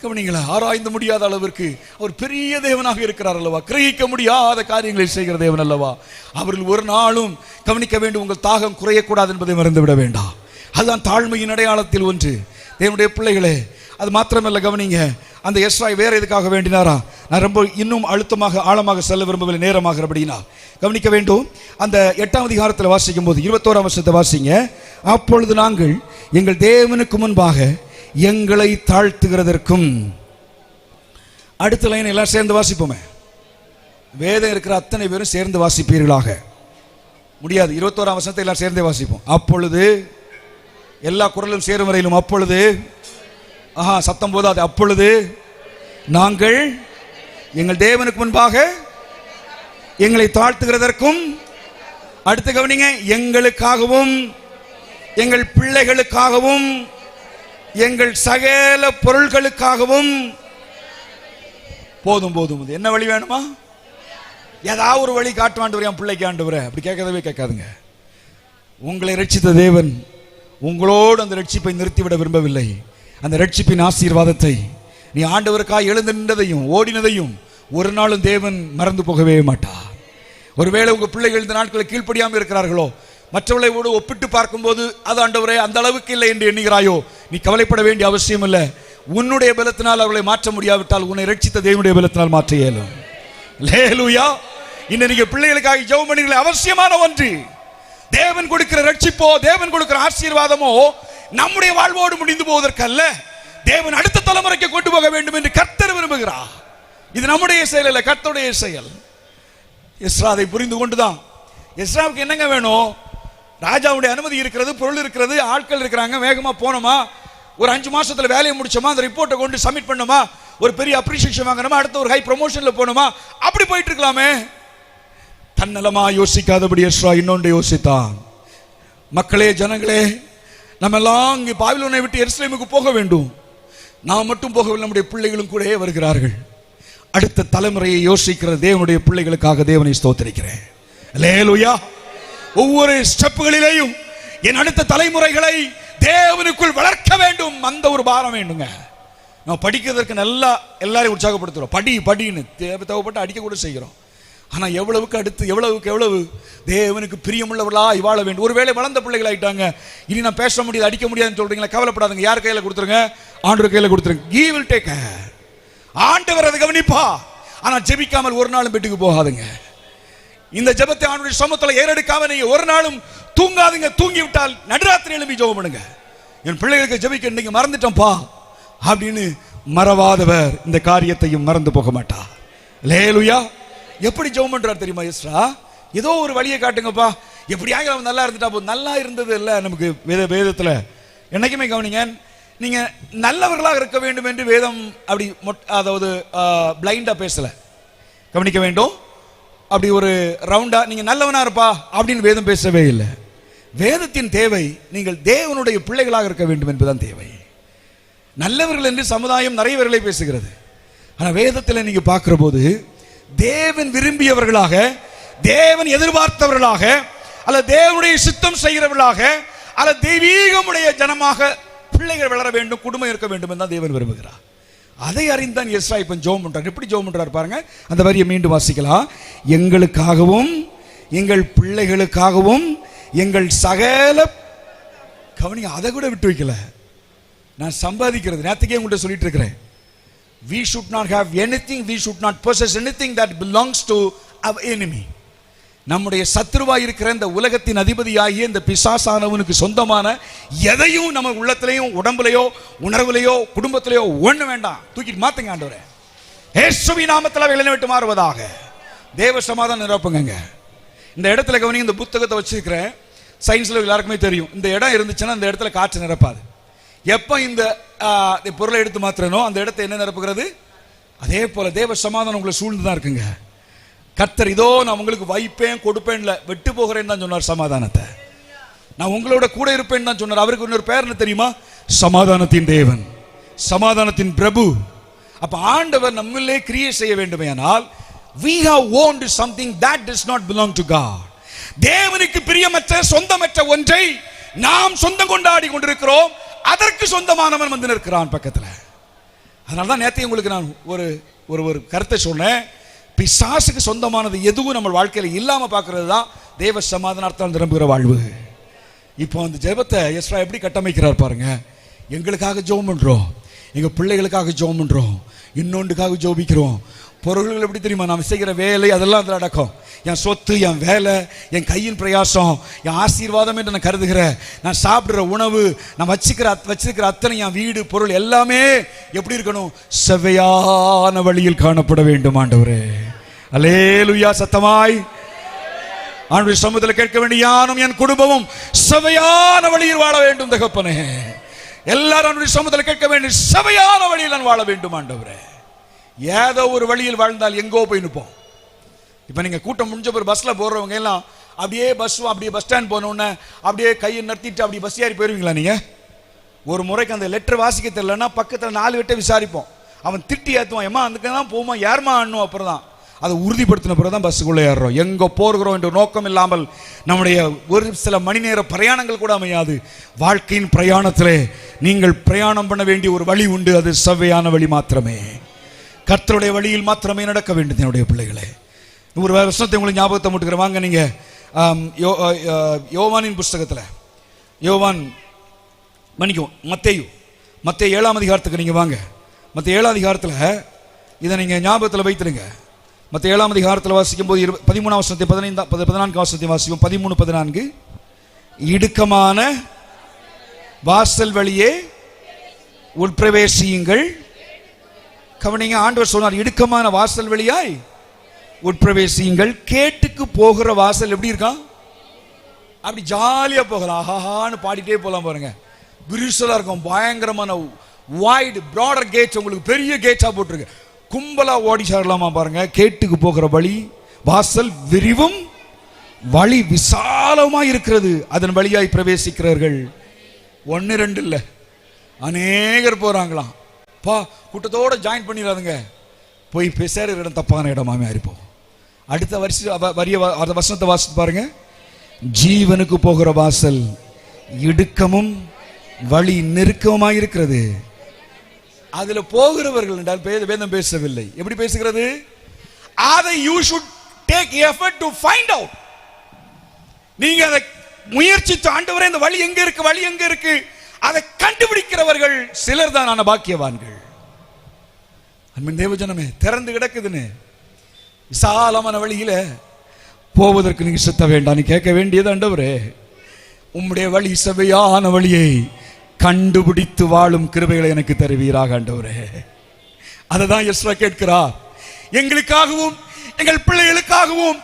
கவனிங்களா, ஆராய்ந்து முடியாத அளவிற்கு அவர் பெரிய தேவனாக இருக்கிறார் அல்லவா, கிரகிக்க முடியாத காரியங்களை செய்கிற தேவன் அல்லவா. அவர்கள் ஒரு நாளும் கவனிக்க வேண்டும், உங்கள் தாகம் குறையக்கூடாது என்பதை மறந்துவிட வேண்டாம். அதுதான் தாழ்மையின் அடையாளத்தில் ஒன்று. தேவனுடைய பிள்ளைகளே, அது மாத்திரமல்ல, கவனிங்க, அந்த எஸ்ராய் வேற எதுக்காக வேண்டினாரா? நான் ரொம்ப இன்னும் அழுத்தமாக ஆழமாக செல்ல விரும்பவில்லை, நேரமாகிறபடினா கவனிக்க வேண்டும். அந்த 8ஆம் அதிகாரத்தில் வாசிக்கும் போது 21ஆம் வசனத்தை வாசிங்க. அப்பொழுது நாங்கள் எங்கள் தேவனுக்கு முன்பாக எங்களை தாழ்த்துகிறதற்கும். அடுத்த லைன் எல்லாம் சேர்ந்து வாசிப்போமே. வேதம் இருக்கிற அத்தனை பேரும் சேர்ந்து வாசிப்பீர்களாக. முடியாது, 21ஆம் வசனத்தை எல்லாம் சேர்ந்தே வாசிப்போம். அப்பொழுது, எல்லா குரலும் சேரும் வரையிலும் அப்பொழுது, சத்தம் போதாது, அப்பொழுது நாங்கள் எங்கள் தேவனுக்கு முன்பாக எங்களை தாழ்த்துகிறதற்கும். அடுத்து கவனிங்க, எங்களுக்காகவும் எங்கள் பிள்ளைகளுக்காகவும் எங்கள் சகல பொருள்களுக்காகவும். போதும் போதும், என்ன வழி வேணுமா? ஏதாவது ஒரு வழி காட்டுவாண்டு என் பிள்ளைக்கு ஆண்டவரே, அப்படி கேட்கவே கேட்காதுங்க. உங்களை ரட்சித்த தேவன் உங்களோடு அந்த ரட்சிப்பை நிறுத்திவிட விரும்பவில்லை. அந்த ரட்சிப்பின் ஆசீர்வாதத்தை, நீ ஆண்டவருக்காக எழுந்து நின்றதையும் ஓடினதையும் ஒரு நாளும் தேவன் மறந்து போகவே மாட்டார். ஒருவேளை உங்க பிள்ளைகள் இந்த நாட்களில் கீழ்ப்படியாமல் இருக்கிறார்களோ, மற்றவர்களோடு ஒப்பிட்டு பார்க்கும்போது அது ஆண்டவரே அந்த அளவுக்கு இல்லை என்று எண்ணுகிறாயோ, நீ கவலைப்பட வேண்டிய அவசியம் இல்லை. உன்னுடைய பலத்தினால் அவர்களை மாற்ற முடியாவிட்டால் உன்னை ரட்சித்த தேவனுடைய பலத்தினால் மாற்ற இயலும். அல்லேலூயா. இன்னும் நீங்க பிள்ளைகளுக்காக ஜெபம் பண்ணுங்கள். அவசியமான ஒன்று, தேவன் கொடுக்கிற ரட்சிப்போ தேவன் கொடுக்கிற ஆசீர்வாதமோ நம்முடைய வாழ்வோடு முடிந்து போவதற்கு அல்ல, தேவன் அடுத்த தலைமுறைக்கு கொண்டு போக வேண்டும் என்று கர்த்தர் விரும்புகிறார். இது நம்முடைய செயல் அல்ல, கர்த்தருடைய செயல். எஸ்ரா அதை புரிந்து கொண்டுதான். எஸ்ராவுக்கு என்னங்க வேணும்? ராஜாவுடைய அனுமதி இருக்கிறது, பொருள் இருக்கிறது, ஆட்கள் இருக்கிறாங்க, வேகமா போனோமா, ஒரு 5 மாசத்துல வேலையை முடிச்சோமா, அந்த ரிப்போர்ட்டை கொண்டு சப்மிட் பண்ணோமா, ஒரு பெரிய அப்ரிசியேஷன் வாங்கணுமா, அடுத்த ஒரு ஹை ப்ரமோஷன்ல போனோமா, அப்படி போயிட்டு இருக்கலாமே. தன்னலமா யோசிக்காதபடி எஸ்ரா இன்னொன்று யோசித்தான். மக்களே, ஜனங்களே, நம்ம எல்லாம் இங்கே பாபிலோனை விட்டு எருசலேமுக்கு போக வேண்டும். நாம் மட்டும் போகவில்லை, நம்முடைய பிள்ளைகளும் கூட வருகிறார்கள். அடுத்த தலைமுறையை யோசிக்கிற தேவனுடைய பிள்ளைகளுக்காக தேவனை ஸ்தோத்திரிக்கிறேன். அல்லேலூயா. ஒவ்வொரு ஸ்டெப்புகளிலேயும் என் அடுத்த தலைமுறைகளை தேவனுக்குள் வளர்க்க வேண்டும், அந்த ஒரு பாரம் வேண்டுங்க. நம்ம படிக்கிறதுக்கு நல்லா எல்லாரையும் உற்சாகப்படுத்துறோம், படின்னு தேவைப்பட்டு அடிக்க கூட செய்கிறோம். ஆனால் எவ்வளவுக்கு அடுத்து எவ்வளவு தேவனுக்கு பிரியமுள்ளவர்களாக வாழ வேண்டும். ஒருவேளை வளர்ந்த பிள்ளைகள் ஆயிட்டாங்க, இனி நான் பேச முடியாது, அடிக்க முடியாதுன்னு சொல்றீங்களா, கவலைப்படாதுங்க. யார் கையில் கொடுத்துருங்க? ஆண்டவர் கையில் கொடுத்துருங்க. He will take care. ஆண்டவர் அதை கவனிப்பா. ஆனால் ஜெபிக்காமல் ஒரு நாளும் வீட்டுக்கு போகாதுங்க. இந்த ஜெபத்தை ஆண்டவருடைய சமூகத்தில் ஏறெடுக்காம நீங்க ஒரு நாளும் தூங்காதுங்க. தூங்கி விட்டால் நடுராத்திரி எழுப்பி ஜெபம் பண்ணுங்க. என் பிள்ளைகளுக்கு ஜெபிக்க இன்னைக்கு மறந்துட்டோம்ப்பா அப்படின்னு மறவாதவர் இந்த காரியத்தையும் மறந்து போக மாட்டார். அல்லேலூயா. எப்படி ஜெபம் பண்றார் தெரியுமா எஸ்ரா? ஏதோ ஒரு வழியை காட்டுங்கப்பா, எப்படியாக அவன் நல்லா இருந்துட்டா போதும். நல்லா இருந்தது இல்லை நமக்கு வேதத்துல என்னைக்குமே கவனிங்க, நீங்க நல்லவர்களாக இருக்க வேண்டும் என்று வேதம் அப்படி அதாவது பிளைண்டா பேசல, கவனிக்க வேண்டும். அப்படி ஒரு ரவுண்டா நீங்க நல்லவனா இருப்பா அப்படின்னு வேதம் பேசவே இல்லை. வேதத்தின் தேவை நீங்கள் தேவனுடைய பிள்ளைகளாக இருக்க வேண்டும் என்பதுதான் தேவை. நல்லவர்கள் என்று சமுதாயம் நிறைய பேர்களை பேசுகிறது. ஆனா வேதத்தில் நீங்க பார்க்கிற போது தேவன் விரும்பியவர்களாக, தேவன் எதிர்பார்த்தவர்களாக, அல்ல தேவனுடைய சித்தம் செய்கிறவர்களாக, அல்ல தெய்வீகமுடைய ஜனமாக பிள்ளைகள் வளர வேண்டும், குடும்பம் இருக்க வேண்டும் என்று தேவன் விரும்புகிறார். அதை அறிந்தான் எஸ்ரா இப்ப ஜெபம் பண்றார். எப்படி ஜெபம் பண்றார் பாருங்க. அந்த வரியை மீண்டும் வாசிக்கலாம். எங்களுக்காகவும் எங்கள் பிள்ளைகளுக்காகவும் எங்கள் சகல, கவனிங்க, அதை கூட விட்டு வைக்கல. நான் சம்பாதிக்கிறது நேத்துக்கே உங்கள்கிட்ட சொல்லிட்டு இருக்கிறேன். We should not have anything, we should not possess anything that belongs to our enemy. நம்முடைய சத்துருவாய் இருக்கிற இந்த உலகத்தின் அதிபதியாகிய இந்த பிசாசானவனுக்கு சொந்தமான எதையும் நம்ம உள்ளத்திலையும் உடம்புலையோ உணர்வுலையோ குடும்பத்திலையோ ஒண்ணு வேண்டாம், தூக்கிட்டு மாத்துங்க ஆண்டவரே. இயேசுவின் நாமத்தில் வெளியே விட்டு மாறுவதாக. தேவ சமாதானம் நிரப்புங்க. இந்த இடத்துல கவனிங்க, இந்த புத்தகத்தை வச்சிருக்கிறேன். சயின்ஸ்ல எல்லாருக்குமே தெரியும், இந்த இடம் இருந்துச்சுன்னா இந்த இடத்துல காற்று நிரப்பாது. எப்ப இந்த பொருளை எடுத்து மாத்திரனோ அந்த இடத்தை என்ன நிரப்புகிறது? அதே போல தேவ சமாதானம் உங்களை சூழ்ந்துதான் இருக்குங்க. கர்த்தர் இதோ நான் உங்களுக்கு வைப்பேன் கொடுப்பேன் இல்ல, வெட்டு போகிறேன்னு தான் சொன்னார். சமாதானத்தை நான் உங்களோட கூட இருப்பேன்னு தான் சொன்னார். அவருக்கு இன்னொரு பேர் என்ன தெரியுமா? சமாதானத்தின் தேவன், சமாதானத்தின் பிரபு. அப்ப ஆண்டவர் நம்மளே கிரியை செய்ய வேண்டுமேனால் we have owned something that does not belong to God. தேவனுக்கு பிரியமற்ற சொந்தமற்ற ஒன்றை நாம் சொந்தம் கொண்டாடி கொண்டிருக்கிறோம். அதற்கு சொந்தமானவன் வந்து நிற்கிறான் பக்கத்துல. அதனால்தான் நேற்று உங்களுக்கு நான் ஒரு ஒரு கருத்தை சொன்னேன். பிசாசுக்கு சொந்தமானது எதுவும் நம்ம வாழ்க்கையில் இல்லாம பார்க்கறது தான் தேவ சமாதானத்தால் நிரம்புகிற வாழ்வு. இப்போ அந்த ஜெபத்தை எஸ்ரா எப்படி கட்டமைக்கிறார் பாருங்க. எங்களுக்காக ஜெபம் பண்றோம், எங்க பிள்ளைகளுக்காக ஜெபம் பண்றோம், இன்னொன்றுக்காக ஜெபிக்கிறோம். பொருள்கள் எப்படி தெரியுமா? நாம் செய்கிற வேலை அதெல்லாம் அதில் அடக்கம். என் சொத்து, என் வேலை, என் கையின் பிரயாசம், என் ஆசீர்வாதம் என்று நான் கருதுகிற, நான் சாப்பிடுற உணவு, நான் வச்சிருக்கிற அத்தனை என் வீடு பொருள் எல்லாமே எப்படி இருக்கணும்? செவ்வையான வழியில் காணப்பட வேண்டும் ஆண்டவரே. அல்லேலூயா. சத்தமாய் ஆண்டவருடைய சமூகத்தில் கேட்க வேண்டிய யானும் என் குடும்பமும் செவ்வையான வழியில் வாழ வேண்டும் தகப்பனே. எல்லாரும் ஆண்டவருடைய சமூகத்தில் கேட்க வேண்டிய செவ்வையான வழியில் நான் வாழ வேண்டும் ஆண்டவரே. ஏதோ ஒரு வழியில் வாழ்ந்தால் எங்கோ போய் நிற்போம். இப்போ நீங்கள் கூட்டம் முடிஞ்ச ஒரு பஸ்ஸில் போடுறவங்க எல்லாம் அப்படியே அப்படியே பஸ் ஸ்டாண்ட் போனோடனே அப்படியே கையை நிறுத்திட்டு அப்படி பஸ் ஏறி போயிருவீங்களா? நீங்கள் ஒரு முறைக்கு அந்த லெட்டர் வாசிக்க தெரியலன்னா பக்கத்தில் 4 பேர்ட்ட விசாரிப்போம். அவன் திட்டி ஏற்றுவான், ஏமா அதுக்கு தான் போமா யாருமா ஆடணும். அப்புறம் தான் அதை உறுதிப்படுத்தின பிறகு தான் பஸ்ஸுக்குள்ளே ஏறுறோம். எங்கே போகிறோம் என்ற நோக்கம் இல்லாமல் நம்முடைய ஒரு சில மணி நேர பிரயாணங்கள் கூட அமையாது. வாழ்க்கையின் பிரயாணத்திலே நீங்கள் பிரயாணம் பண்ண வேண்டிய ஒரு வழி உண்டு. அது செவ்வையான வழி மாத்திரமே, கர்த்தருடைய வழியில் மாத்திரமே நடக்க வேண்டும். என்னுடைய பிள்ளைகளே, ஒரு வருஷத்தை உங்களுக்கு ஞாபகத்தை முட்டுக்கிறேன். வாங்க நீங்க யோவானின் புஸ்தகத்தில் மத்தேயு 7ஆம் அதிகாரத்துக்கு நீங்க வாங்க. மத்தேயு 7ஆம் அதிகாரத்தில் இதை நீங்க ஞாபகத்தில் வைத்திருங்க. மத்தேயு 7ஆம் அதிகாரத்தில் வாசிக்கும் போது 13ஆம் வசனத்தை 14ஆம் வசனத்தை வாசிக்கும். 13-14 இடுக்கமான வாசல் வழியே உட்பிரவேசியுங்கள். கவனிங்க, ஆண்டவர் சொன்னார் இடுக்கமான வாசல் வழியாய் உட்பிரவேசியுங்கள். கேட்டுக்கு போகிற வாசல் எப்படி இருக்கான்? அப்படி ஜாலியா போகலாம், ஆஹான்னு பாடிட்டே போகலாம் பாருங்க. விரிசலா இருக்கும், பயங்கரமான வைட் பிராடர் கேட்ஸ், உங்களுக்கு பெரிய கேட்ஸா போட்டிருக்கு. கும்பலா ஓடி சேரலாமா பாருங்க. கேட்டுக்கு போகிற வழி வாசல் விரிவும் வழி விசாலமா இருக்கிறது, அதன் வழியாய் பிரவேசிக்கிறார்கள். 1-2 இல்ல, அநேகர் போறாங்களாம். பா, கூட்டத்தோட ஜாயின் பண்ணிடாதுங்க, போய் பேசுற இடம் தப்பான இடமாமே இருப்போம். அடுத்த வசனத்தை வாசித்து பாருங்க. ஜீவனுக்கு போகிற வாசல் இடுக்கமும் வழி நெருக்கமாய் இருக்கிறது, அதுல போகிறவர்கள் என்றால் வேதம் பேசவில்லை. எப்படி பேசுகிறது? அதை you should take effort to find out. நீங்க அதை முயற்சித்து, ஆண்டவரே இந்த வழி எங்க இருக்கு அதை கண்டுபிடிக்கிறவர்கள் சிலர் தான் பாக்கியவான்கள். அன்பின் தேவஜனமே, திறந்து கிடக்குதுன்னு விசாலமான வழியில போவதற்கு நீங்க சுத்த வேண்டாம். நீ கேட்க வேண்டியது, ஆண்டவரே உம்முடைய வழி செவ்வையான வழியை கண்டுபிடித்து வாழும் கிருபைகளை எனக்கு தருவீராக ஆண்டவரே. அததான் எஸ்ரா கேட்கிறார். எங்களுக்காகவும் எங்கள் பிள்ளைகளுக்காகவும்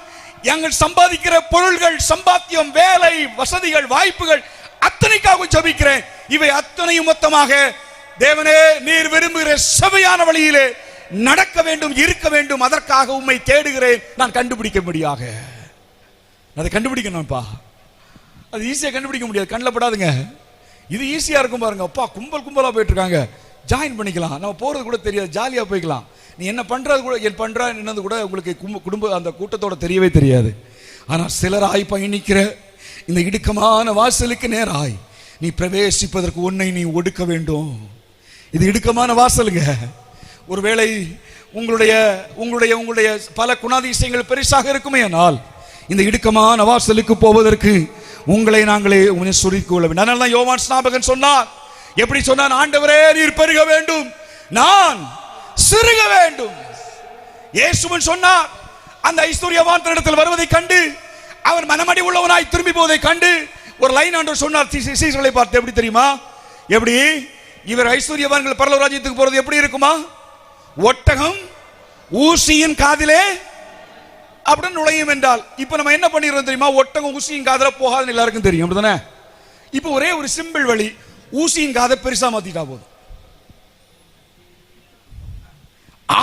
எங்கள் சம்பாதிக்கிற பொருள்கள், சம்பாத்தியம், வேலை, வசதிகள், வாய்ப்புகள் அத்தனைக்காகவும் ஜெபிக்கிறேன். இவை அத்தனையும் மொத்தமாக தேவனே நீர் விரும்புகிற செவ்வையான வழியிலே நடக்க வேண்டும், இருக்க வேண்டும். அதற்காக உம்மை தேடுகிறேன், நான் கண்டுபிடிக்க முடியாக. அதை கண்டுபிடிக்கணும்ப்பா. அது ஈஸியா கண்டுபிடிக்க முடியாது, கண்ணில் படாதுங்க. இது ஈஸியா இருக்கும் பாருங்க. அப்பா கும்பலா போயிட்டு இருக்காங்க, ஜாயின் பண்ணிக்கலாம், நம்ம போறது கூட தெரியாது, ஜாலியா போய்க்கலாம். நீ என்ன பண்றது கூட என்னது கூட உங்களுக்கு குடும்ப அந்த கூட்டத்தோட தெரியவே தெரியாது. ஆனா சிலராய் பயணிக்கிற இந்த இடுக்கமான வாசலுக்கு நேராய் நீ பிரவேசிப்பதற்கு உன்னை நீ ஒடுக்க வேண்டும். இது இடுக்கமான வாசலுங்க. ஒருவேளை உங்களுடைய பல குணாதிசயங்கள் பெருசாக இருக்குமே, ஆனால் இந்த இடுக்கமான வாசலுக்கு போவதற்கு உங்களை நாங்களே சுருக்கிக் கொள்ள வேண்டும். அதனால யோவான் ஸ்நாபகன் சொன்னார், எப்படி சொன்னான்? ஆண்டவரே நீர் பெருக வேண்டும், நான் சிறுக வேண்டும். இயேசுவன் சொன்னார், அந்த ஐஸ்வர்யவான் தன்னிடத்தில் வருவதை கண்டு அவன் மனமடி உள்ளவனாய் திரும்பி போவதை கண்டு ஒரு லைன் ஆண்டவர் சொன்னார் சீசர்களை பார்த்து. எப்படி தெரியுமா? எப்படி இவர் ஐஸ்வர்யவான்கள் பரலோக ராஜ்யத்துக்கு போறது எப்படி இருக்குமா? ஒட்டகம் ஊசியின் காதிலே அப்படின்னு நுழையும் என்றால், இப்ப நம்ம என்ன பண்ணிடுறோம் தெரியுமா? ஒட்டகம் ஊசியின் காதல போகாதுன்னு எல்லாருக்கும் தெரியும், அப்படிதானே? இப்ப ஒரே ஒரு சிம்பிள் வழி, ஊசியின் காதை பெருசா மாத்திட்டா போதும்.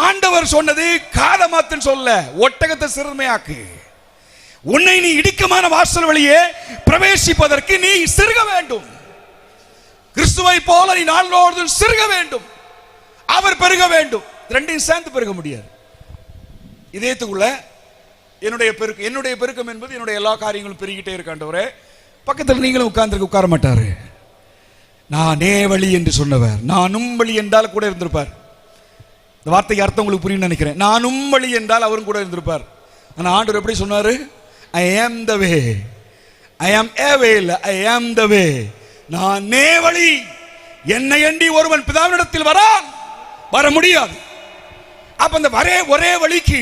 ஆண்டவர் சொன்னது காதை மாத்துன்னு சொல்ல, ஒட்டகத்தை சிறுமையாக்கு. உன்னை நீ இடுக்கமான வாசல் வழியே பிரவேசிப்பதற்கு நீ சிறுக வேண்டும். கிறிஸ்துவை போல நீ நாளோடு சிறுக வேண்டும், அவர் பெருக வேண்டும். ரெண்டையும் சேர்ந்து பெருக முடியாது. இதயத்துக்குள்ள என்னுடைய பெருக்கம் என்பது என்னுடைய எல்லா காரியங்களும் பெருகிட்டே இருக்காண்டவரே. பக்கத்தில் நீங்களும் உட்கார மாட்டாரு. நானே வழி என்று சொன்னவர் நானும் வழி என்றால் கூட இருந்திருப்பார். இந்த வார்த்தைக்கு அர்த்தம் உங்களுக்கு புரியும் நினைக்கிறேன். நானும் வழி என்றால் அவரும் கூட இருந்திருப்பார். ஆனால் ஆண்டவர் எப்படி சொன்னாரு? ஐ ஆம் த வே, ஐ ஆம் ஏ வே, ஐ ஆம் த வே. நானே வழி, என்னை எண்ணி ஒருவன் பிதாவினிடத்தில் வர முடியாது. அப்ப அந்த ஒரே வழிக்கு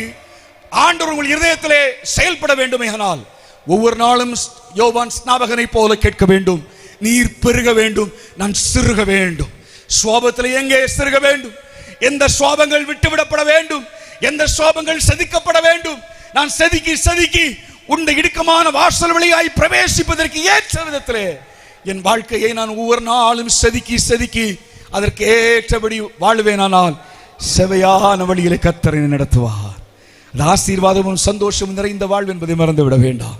ஆண்டவர் உங்கள் இருதயத்திலே செயல்பட வேண்டுமே. ஆனால் ஒவ்வொரு நாளும் யோவான் ஸ்நாபகனை போல கேட்க வேண்டும், நீர் பெருக வேண்டும், நான் சிறுக வேண்டும். சுவாபத்தில் எங்கே சிறுக வேண்டும்? எந்த சுவாபங்கள் விட்டுவிடப்பட வேண்டும்? எந்த சுவாபங்கள் செதுக்கப்பட வேண்டும்? நான் செதுக்கி உன்னை இடுக்கமான வாசல் வழியாய் பிரவேசிப்பதற்கு ஏற்ற விதத்திலே என் வாழ்க்கையை நான் ஒவ்வொரு நாளும் செதுக்கி அதற்கு ஏற்றபடி வாழ்வேனானால் செவையான வழியிலே கர்த்தர் என்னை நடத்துவார். அது ஆசீர்வாதமும் சந்தோஷமும் நிறைந்த வாழ்வு என்பதை மறந்துவிட வேண்டாம்.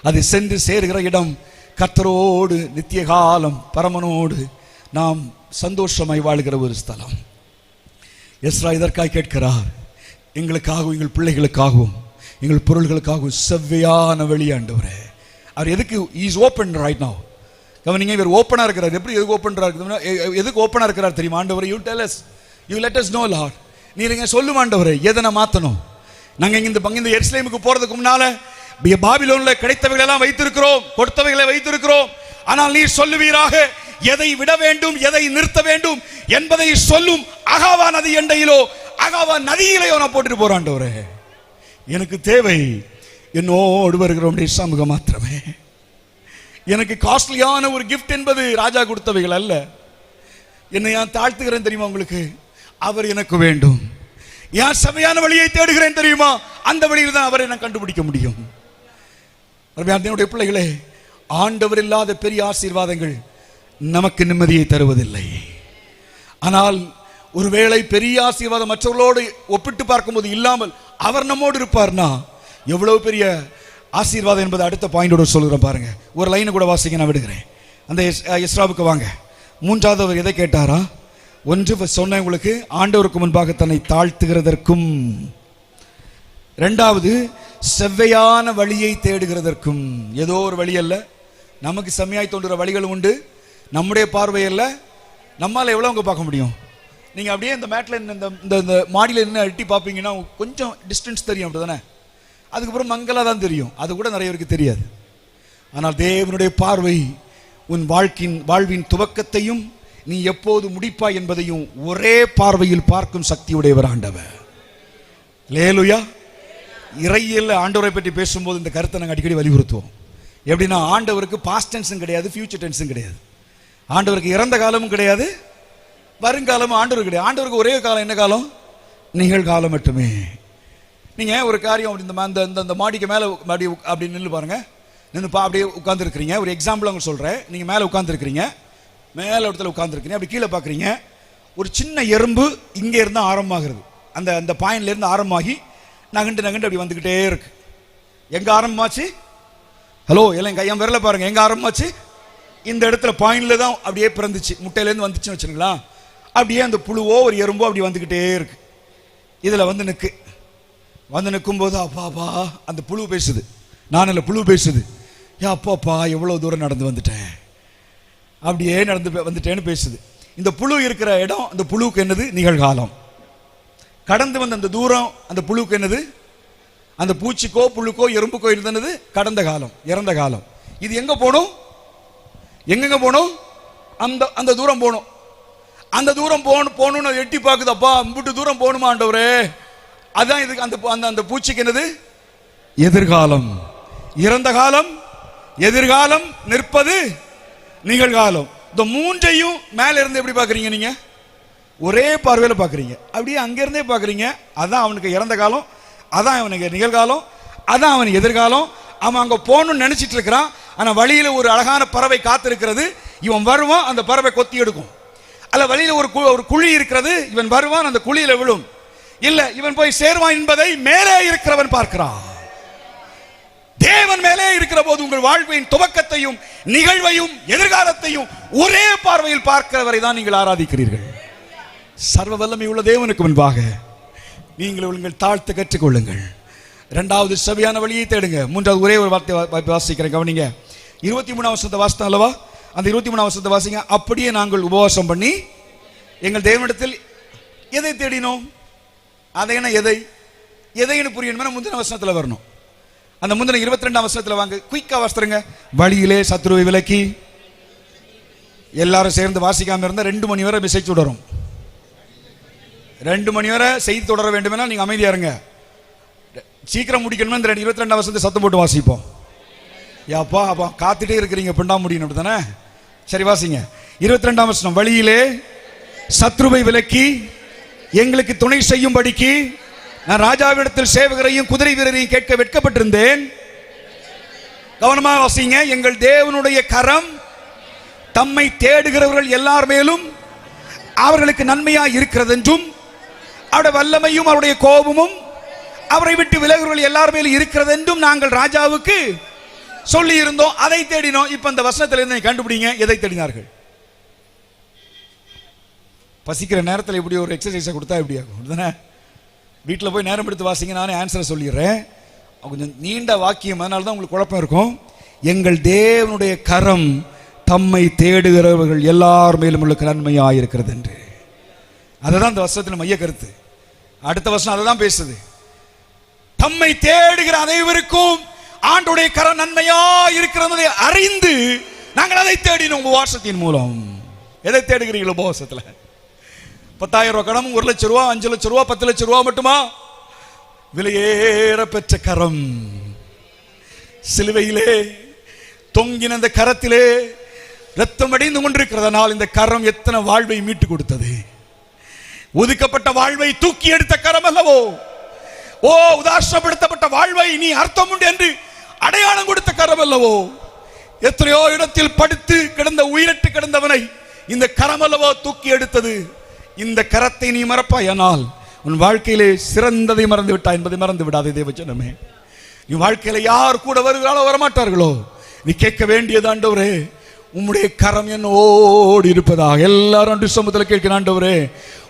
அது சென்று சேருகிற இடம் கர்த்தரோடு நித்திய காலம் பரமனோடு நாம் சந்தோஷமாய் வாழ்கிற ஒரு ஸ்தலம். எஸ்ரா இதற்காக கேட்கிறார், எங்களுக்காகவும் எங்கள் பிள்ளைகளுக்காகவும் எங்கள் பொருள்களுக்காகவும் செவ்வையான வழி ஆண்டவரே. அவர் எதுக்கு இஸ் ஓப்பன் ரைட் நவ். கவனிங்க, இவர் ஓப்பனா இருக்கிறார். எப்படி எதுக்கு ஓப்பனா இருக்கிறார் தெரியுமா? ஆண்டவரே, you tell us, you let us know Lord. நீங்க சொல்லும் ஆண்டவரே, எதனை மாத்தணும்? நாங்க இந்த எருசலேமுக்கு போறதுக்கு முன்னால பாபிலோன்ல கிடைத்தவைகள் எல்லாம் வைத்திருக்கிறோம், கொடுத்தவைகளை வைத்திருக்கிறோம். ஆனால் நீர் சொல்லுவீராக எதை விட வேண்டும், எதை நிறுத்த வேண்டும் என்பதை சொல்லும் அகாவா நதி எண்டையிலோ அகாவா நதியிலையோ நான் போட்டுட்டு போறாண்டவரே. எனக்கு தேவை என்னோடு வருகிற சமூகம் மாத்திரமே. எனக்கு காஸ்ட்லியான ஒரு கிஃப்ட் என்பது ராஜா கொடுத்தவைகள் அல்ல. என்னை நான் தாழ்த்துகிறேன் தெரியுமா உங்களுக்கு? அவர் எனக்கு வேண்டும். யார் சபையான வழியை தேடுகிறேன் தெரியுமா? அந்த வழியில் தான் அவரை நான் கண்டுபிடிக்க முடியும். என்னுடைய பிள்ளைகளே, ஆண்டவர் இல்லாத பெரிய ஆசீர்வாதங்கள் நமக்கு நிம்மதியை தருவதில்லை. ஆனால் ஒருவேளை பெரிய ஆசீர்வாதம் மற்றவர்களோடு ஒப்பிட்டு பார்க்கும்போது இல்லாமல் அவர் நம்மோடு இருப்பார்னா எவ்வளவு பெரிய ஆசீர்வாதம் என்பது அடுத்த பாயிண்டோட சொல்லுறேன் பாருங்க. ஒரு லைனை கூட வாசிக்க நான் விடுகிறேன். அந்த எஸ்ராவுக்கு வாங்க. மூன்றாவது அவர் எதை கேட்டாரா? ஒன்று சொன்ன உங்களுக்கு, ஆண்டவருக்கு முன்பாக தன்னை தாழ்த்துகிறதற்கும், இரண்டாவது செவ்வையான வழியை தேடுகிறதற்கும். ஏதோ ஒரு வழி அல்ல, நமக்கு செம்மையாய் தோன்றுகிற வழிகள் உண்டு. நம்முடைய பார்வையில் நம்மால் எவ்வளோ அங்கே பார்க்க முடியும்? நீங்கள் அப்படியே இந்த மேட்டில் இந்த மாடியில் என்ன எட்டி பார்ப்பீங்கன்னா கொஞ்சம் டிஸ்டன்ஸ் தெரியும், அப்படி தானே? அதுக்கப்புறம் மங்கலாக தான் தெரியும். அது கூட நிறைய பேருக்கு தெரியாது. ஆனால் தேவனுடைய பார்வை உன் வாழ்வின் துவக்கத்தையும் நீ எப்போது முடிப்பாய் என்பதையும் ஒரே பார்வையில் பார்க்கும் சக்தியுடையவர் ஆண்டவர். லேலுயா. இறையியல் ஆண்டவரை பற்றி பேசும்போது இந்த கருத்தை நாங்கள் அடிக்கடி வலியுறுத்துவோம். எப்படின்னா, ஆண்டவருக்கு பாஸ்ட் டென்ஸும் கிடையாது, ஃபியூச்சர் டென்ஸும் கிடையாது. ஆண்டவருக்கு இறந்த காலமும் கிடையாது, வருங்காலமும் ஆண்டவருக்கு கிடையாது. ஆண்டவருக்கு ஒரே காலம். என்ன காலம்? நிகழ்காலம் மட்டுமே. நீங்கள் ஒரு காரியம் இந்த மாடிக்கு மேலே அப்படி நின்று பாருங்க. அப்படியே உட்காந்துருக்கிறீங்க. ஒரு எக்ஸாம்பிள் அவங்க சொல்கிறேன். நீங்கள் மேலே உட்காந்துருக்கிறீங்க, மேலே இடத்துல உட்காந்துருக்கிறீங்க, அப்படி கீழே பார்க்குறீங்க. ஒரு சின்ன எறும்பு இங்கே இருந்தால் ஆரம்பமாகிறது. அந்த பாயிண்ட்லேருந்து ஆரம்பமாகி நகண்டு அப்படி வந்துக்கிட்டே இருக்கு. எங்கே ஆரம்பமாச்சு? ஹலோ, எல்லாம் கையம் விரல பாருங்க. எங்கே ஆரம்பமாச்சு? இந்த இடத்துல பாயிண்ட்ல தான் அப்படியே பிறந்துச்சு. முட்டையிலேருந்து வந்துச்சுன்னு வச்சுங்களா. அப்படியே அந்த புழுவோ ஒரு எறும்போ அப்படி வந்துக்கிட்டே இருக்கு. இதில் வந்து நிற்கும்போது அப்பாப்பா அந்த புழு பேசுது. நான் இல்லை, புழு பேசுது. அப்பாப்பா எவ்வளோ தூரம் நடந்து வந்துட்டேன், அப்படியே நடந்து வந்துட்டேன்னு பேசுது. இந்த புழு இருக்கிற இடம், அந்த புழுவுக்கு என்னது? நிகழ்காலம். கடந்து வந்த அந்த தூரம் அந்த புழுவுக்கு என்னது? அந்த பூச்சிக்கோ புழுக்கோ எறும்புக்கோ இருந்தது கடந்த காலம், இறந்த காலம். இது எங்க போகணும்? எங்கெங்க போகணும்? அந்த தூரம் போகணும். அந்த தூரம் போகணும்னு எட்டி பார்க்குது. அப்பா அம்பிட்டு தூரம் போகணுமா ஆண்டவரே? அதான் இதுக்கு அந்த பூச்சிக்கு என்னது? எதிர்காலம். இறந்த காலம், எதிர்காலம், நிற்பது நிகழ்காலம். இந்த மூன்றையும் மேல இருந்து எப்படி பார்க்குறீங்க? நீங்க ஒரே பார்வையில் பார்க்குறீங்க. அப்படியே அங்கிருந்தே பார்க்குறீங்க. அதான் அவனுக்கு இறந்த காலம், அதான் அவனுக்கு நிகழ்காலம், அதான் அவனுக்கு எதிர்காலம். அவன் அங்கே போகணும்னு நினச்சிட்டு இருக்கிறான். ஆனால் வழியில் ஒரு அழகான பறவை காத்திருக்கிறது. இவன் வருவான், அந்த பறவை கொத்தி எடுக்கும். அல்ல, வழியில் ஒரு குழி இருக்கிறது. இவன் வருவான், அந்த குழியில விழும். இல்ல, இவன் போய் சேர்வான் என்பதை மேலே இருக்கிறவன் பார்க்கிறான். தேவன் மேலே இருக்கிற போது உங்கள் வாழ்வின் துவக்கத்தையும் நிகழ்வையும் எதிர்காலத்தையும் ஒரே பார்வையில் பார்க்கிறவரை தான் நீங்கள் ஆராதிக்கிறீர்கள். சர்வ வல்லமை உள்ள தேவனுக்கு முன்பாக நீங்கள் உங்கள் தாழ்த்து கற்றுக்கொள்ளுங்கள். இரண்டாவது செவியான வழியை தேடுங்க. மூன்றாவது ஒரே ஒரு வார்த்தை வாசிக்கிறேன், கவனிங்க. 23ஆம் வசனத்தை வாசித்தோம் அல்லவா? அந்த 23ஆம் வசனத்தை வாசிங்க. அப்படியே நாங்கள் உபவாசம் பண்ணி எங்கள் தேவனிடத்தில் எதை தேடினோம்? அதை என்ன எதை எதைன்னு புரியணும்னா முந்தின வசனத்தில் வரணும். அந்த முந்தின 22ஆம் வசனத்தில் வாங்க, குயிக்கா வாசித்துருங்க. வழியிலே சத்துருவை விலக்கி, எல்லாரும் சேர்ந்து வாசிக்காம இருந்தால் 2 மணி வரை மெசேஜ் தொடரும். 2 மணி வரை செய்தி தொடர வேண்டுமென்றால் நீங்கள் அமைதியா இருங்க. சீக்கிரம் முடிக்கணும்னா இந்த 22ஆம் வசனத்தை சத்தம் போட்டு வாசிப்போம். யாப்பா அப்பா காத்துட்டே இருக்கிறீங்க, பிண்டா முடியணும் அப்படி தானே? சரி வாசிங்க. 22ஆம் வசனம். வழியிலே சத்ருவை விலக்கி எங்களுக்கு துணை செய்யும்படிக்கு நான் ராஜாவிடத்தில் சேவகரையும் குதிரை வீரரையும் கேட்க வெட்கப்பட்டிருந்தேன். கவனமாக வாசிங்க. எங்கள் தேவனுடைய கரம் தம்மை தேடுகிறவர்கள் எல்லார் மேலும் அவர்களுக்கு நன்மையாக இருக்கிறது என்றும், அவருடைய வல்லமையும் அவருடைய கோபமும் அவரை விட்டு விலகுறவர்கள் எல்லார் மேலும் இருக்கிறது என்றும் நாங்கள் ராஜாவுக்கு சொல்லி இருந்தோம். அதை தேடினோம். இப்ப இந்த வசனத்திலிருந்து கண்டுபிடிங்க எதை தேடினார்கள். பசிக்கிற நேரத்தில் இப்படி ஒரு எக்ஸசைஸை கொடுத்தா எப்படி ஆகும்? வீட்டில் போய் நேரம் எடுத்து வாசிங்க, நானே ஆன்சரை சொல்லிடுறேன். கொஞ்சம் நீண்ட வாக்கியம், அதனால தான் உங்களுக்கு குழப்பம் இருக்கும். எங்கள் தேவனுடைய கரம் தம்மை தேடுகிறவர்கள் எல்லார் மேலும் உங்களுக்கு நன்மையாக இருக்கிறது என்று. அதுதான் இந்த வசனத்தில் மைய கருத்து. அடுத்த வசனம் அதை தான் பேசுது. தம்மை தேடுகிற அனைவருக்கும் ஆண்டோடைய கரம் நன்மையா இருக்கிறதை அறிந்து நாங்கள் அதை தேடினோம் உபவாசத்தின் மூலம். எதை தேடுகிறீங்களோ உபவாசத்தில்? 10,000 ரூபாய் கடன், 1 லட்சம் ரூபா, 5 லட்சம் ரூபா, 10 லட்சம் ரூபா மட்டுமா? விலையேற பெற்ற கரம், சிலுவையிலே தொங்கின அந்த கரத்திலே ரத்தம் அடைந்து கொண்டிருக்கிறதுனால் இந்த கரம் எத்தனை வாழ்வை மீட்டு கொடுத்தது. ஒதுக்கப்பட்ட வாழ்வை தூக்கி எடுத்த கரம் அல்லவோ? ஓ, உதாசப்படுத்தப்பட்ட வாழ்வை நீ அர்த்தம் உண்டு என்று அடையாளம் கொடுத்த கரம் அல்லவோ? எத்தனையோ இடத்தில் படுத்து கிடந்த உயிரட்டு கிடந்தவனை இந்த கரம் அல்லவோ தூக்கி எடுத்தது. இந்த கரத்தை நீ மறப்பாயானால் உன் வாழ்க்கையிலே சிறந்ததை மறந்து விட்டாய் என்பதை மறந்து விடாதே தேவஜனமே. நீ வாழ்க்கையில யார் கூட வருகிறாளோ வரமாட்டார்களோ, நீ கேட்க வேண்டியது, ஆண்டவரே உம்முடைய கரம் என்னோடு இருப்பதாக. எல்லாரும் அன்று சமூகத்தில் கேட்கிற, ஆண்டவரே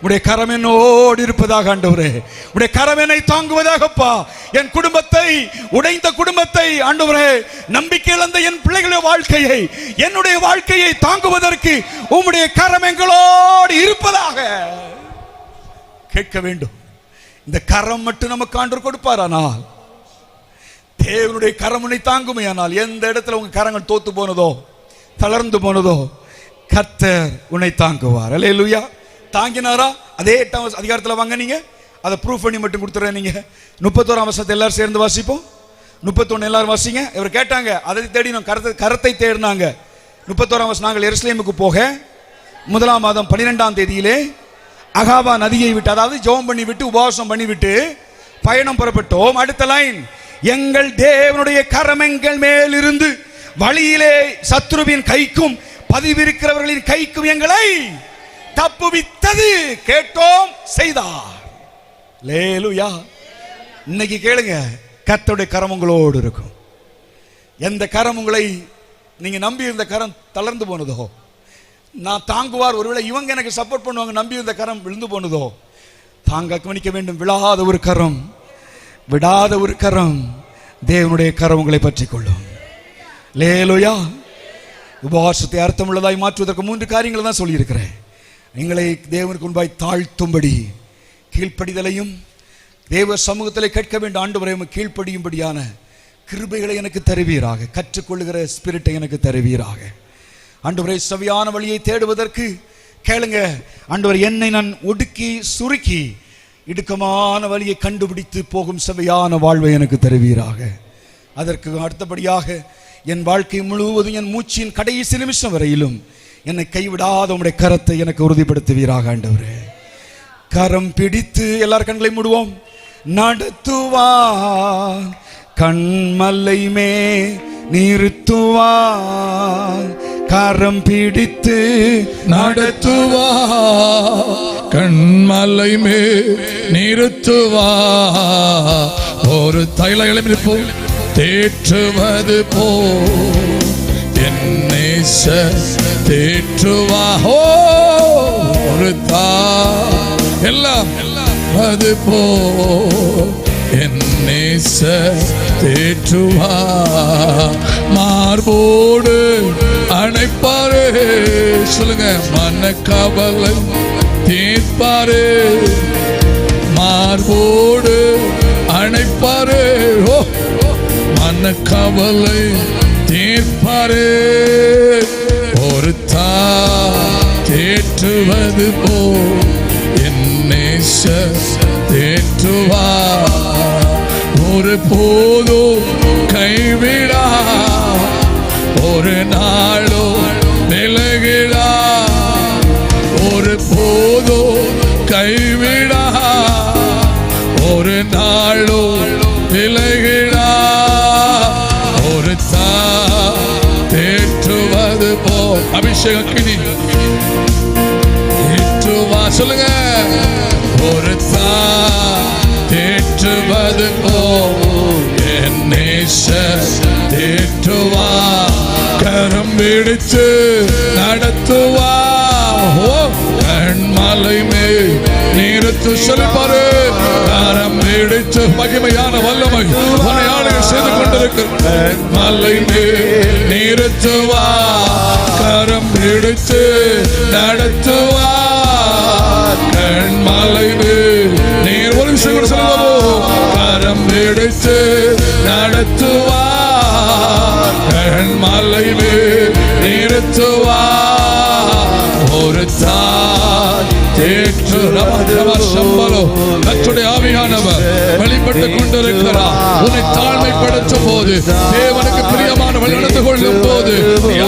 உடைய கரம் என்னோடு இருப்பதாக. ஆண்டவரே உடைய கரம் என்னை தாங்குவதாகப்பா. என் குடும்பத்தை, உடைந்த குடும்பத்தை, ஆண்டவரே நம்பிக்கை இழந்த என் பிள்ளைகளுடைய வாழ்க்கையை, என்னுடைய வாழ்க்கையை தாங்குவதற்கு உம்முடைய கரம் எங்களோடு இருப்பதாக கேட்க வேண்டும். இந்த கரம் மட்டும் நமக்கு ஆண்டவர் கொடுப்பாரானால், தேவனுடைய கரம் உன்னை தாங்குமையானால், எந்த இடத்துல உங்க கரங்கள் தோத்து போனதோ, தளர்ந்து போனதோ, கர்த்தர் உன்னை தாங்குவார். அல்லேலூயா. தாங்கினாரா? அதே 8ஆம் அதிகாரத்தில் வாங்க, நீங்க அதை ப்ரூஃப் பண்ணி மட்டும் கொடுத்துறேன். நீங்க 31ஆம் வசனத்தை எல்லாரும் சேர்ந்து வாசிப்போம். 31 எல்லாரும் வாசிங்க. இவர் கேட்டாங்க, அதை தேடினோம், கரத்தை தேடினாங்க. 31ஆம் வசனம். நாங்கள் எருசலேமுக்கு போக 1ஆம் மாதம் 12ஆம் தேதியிலே அகாபா நதியை விட்டு, அதாவது ஜெபம் பண்ணி விட்டு உபவாசம் பண்ணி விட்டு பயணம் புறப்பட்டோம். அடுத்த லைன், எங்கள் தேவனுடைய கரம் எங்கள் மேல் இருந்து வழியிலே சத்ருவின் கைக்கும் பதிவிருக்கிறவர்களின் கைக்கும் எங்களை தப்புவித்தது. கேட்டோம், செய்தார். அல்லேலூயா. இன்னைக்கு கேளுங்க, கர்த்தருடைய கரம் உங்களோடு இருக்கும். எந்த கரம் உங்களை நீங்க நம்பி இருந்த கரம் தளர்ந்து போனதோ, நான் தாங்குவார், ஒருவேளை இவங்க எனக்கு சப்போர்ட் பண்ணுவாங்க நம்பி இருந்த கரம் விழுந்து போனதோ, தாங்க கவனிக்க வேண்டும். விழாத ஒரு கரம், விடாத ஒரு கரம், தேவனுடைய கரம் உங்களை பற்றிக் கொள்ளும். அல்லேலூயா. உபவாசத்தை அர்த்தம் உள்ளதாய் மாற்றுவதற்கு 3 காரியங்களை தான் சொல்லியிருக்கிறேன். எங்களை தேவனுக்கு முன்பாய் தாழ்த்தும்படி கீழ்ப்படிதலையும், தேவ சமூகத்தில் கேட்க வேண்டும், ஆண்டவரே கீழ்ப்படியும்படியான கிருபைகளை எனக்கு தருவீராக, கற்றுக்கொள்ளுகிற ஸ்பிரிட்டை எனக்கு தருவீராக. ஆண்டவரே செவியான வழியை தேடுவதற்கு கேளுங்க, ஆண்டவர் என்னை நான் ஒடுக்கி சுருக்கி இடுக்கமான வழியை கண்டுபிடித்து போகும் செவியான வாழ்வை எனக்கு தருவீராக. அதற்கு அடுத்தபடியாக என் வாழ்க்கை முழுவதும், என் மூச்சின் கடைசி நிமிஷம் வரையிலும் என்னை கைவிடாத உம்முடைய கரத்தை எனக்கு உறுதிப்படுத்துவீராக. ஆண்டவரே கரம் பிடித்து, எல்லார் கண்களை மூடுவோம். நடத்துவார் கண்மலை மே நிறுத்துவார், கரம் பிடித்து நடத்துவார் கண்மலை மே நிறுத்துவார். ஒரு தைல எழுப்போம். தேற்றுவது போ என் நேசர் தேற்றுவா. ஓ ஒரு எல்லாம் அது போ என் நேசர் தேற்றுவா. மார்போடு அணைப்பாரு. சொல்லுங்க. மனக்கவலை தீர்ப்பாரு. மார்போடு அணைப்பாரு. ஓ மனக்கவலை தீர்ப்பாரு. ஒரு தேற்றுவது போ என் நேசர் தேற்றுவா. ஒரு போதும் கைவிடா. ஒரு நாளோ விலகிடா. ஒரு போதும் கைவிடா. ஒரு நாளோ விலகிடா. ஒரு தேற்றுவது போ அபிஷேக கிணி தேற்றுவா. சொல்லுங்க. ஒரு தேற்றுவது போ என் நேசர் தேற்றுவா. கரம் பிடித்து நடத்துவா. கண்மலை மேல் நிறுத்து. சொல்லிப்பாரு. கரம் பிடித்து மகிமையான வல்லமை உனையாளுகை செய்து கொண்டிருக்கிற மலை மேல் நிறுத்துவா. கரம் பிடித்து நடத்துவா. கண்மலை மேல் நீர் ஒரு விஷயம் கூட சொல்லுவோம். கரம் பிடித்து நடத்துவா. கண்மலை மேல் நிறுத்துவா. ஒரு தேற்று கர்த்தருடைய ஆவியானவர் வெளிப்பட்டுக் கொண்டிருக்கிறார். உன்னை தாழ்மைப்படுத்தும் போது, தேவனுக்கு பிரியமான வழி நடந்து கொள்ளும் போது,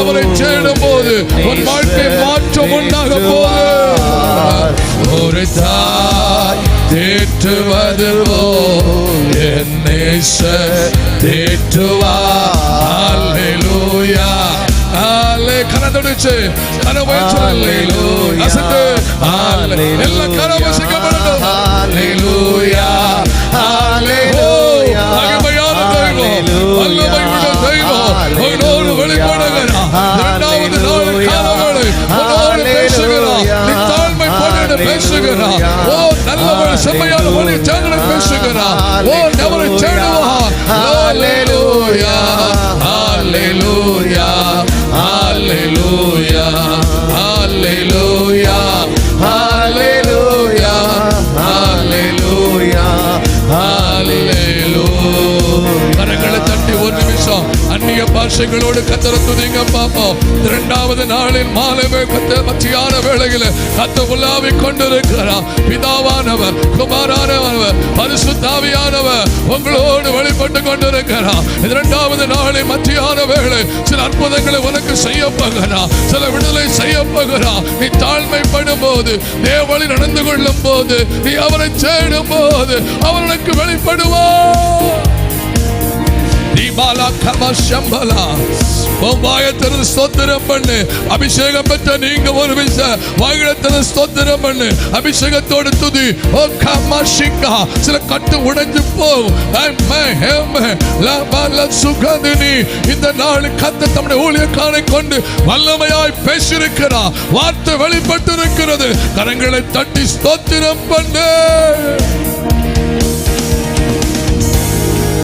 அவரை தேடும் போது உன் வாழ்க்கை மாற்றம் உண்டாக போது. ஒரு தேற்றுவது என் நேசர் தேற்றுவா. அல்லேலூயா. கனதொடிச்சு எல்லா கரவசிக்கப்படணும். மகிமையான தெய்வம், வல்லமை உள்ள தெய்வம் உன்னோடு வெளிப்படுகிறார். இரண்டாவது நாள் காலங்களை உன்னோடு பேசுகிறார். நீ தாழ்மைப்பட்டு பேசுகிறார். ஓ நல்லவள் செம்மையான வழி சேனல் பேசுகிறார். ஓ அவரை தேடுவார். அல்லேலூயா. அல்லேலூயா. Hallelujah, hallelujah, hallelujah, hallelujah, hallelujah. கரங்களை தட்டி ஒரு நிமிஷம் அந்நிய பாஷைகளோடு கர்த்தரை துதிங்க பாப்போம். இரண்டாவது நாளின் மாலை மத்தியான வேளையில் கர்த்தர் உலாவிக் கொண்டிருக்கிறார். பிதாவானவர், குமாரனானவர், பரிசுத்த ஆவியானவர் உங்களோடு வெளிப்பட்டு கொண்டிருக்கிறார். இரண்டாவது நாளின் மத்தியான வேளை சில அற்புதங்களை உனக்கு செய்ய போகிறார். சில விடுதலை செய்ய போகிறார். நீ தாழ்மைப்படும் போது, தேவனை நடந்து கொள்ளும் போது, நீ அவரை தேடும் போது அவனுக்கு வெளிப்படுவார். ஸ்தோத்திரம் பண்ணு. அபிஷேகம் பெற்ற நீங்க ஒரு விஷயம் வாயிலத்தின ஸ்தோத்திரம் பண்ணு. அபிஷேகத்தோடு துதி. ஓ கமாஷிங்கா. சில கட்டு உடைஞ்சு போகும். சுகந்தினி இந்த நாள் கர்த்தர் தம்முடைய ஊழியக்காரை கொண்டு வல்லமையாய் பேசியிருக்கிறார். வார்த்தை வெளிப்பட்டு இருக்கிறது. கரங்களை தட்டி ஸ்தோத்திரம் பண்ணு.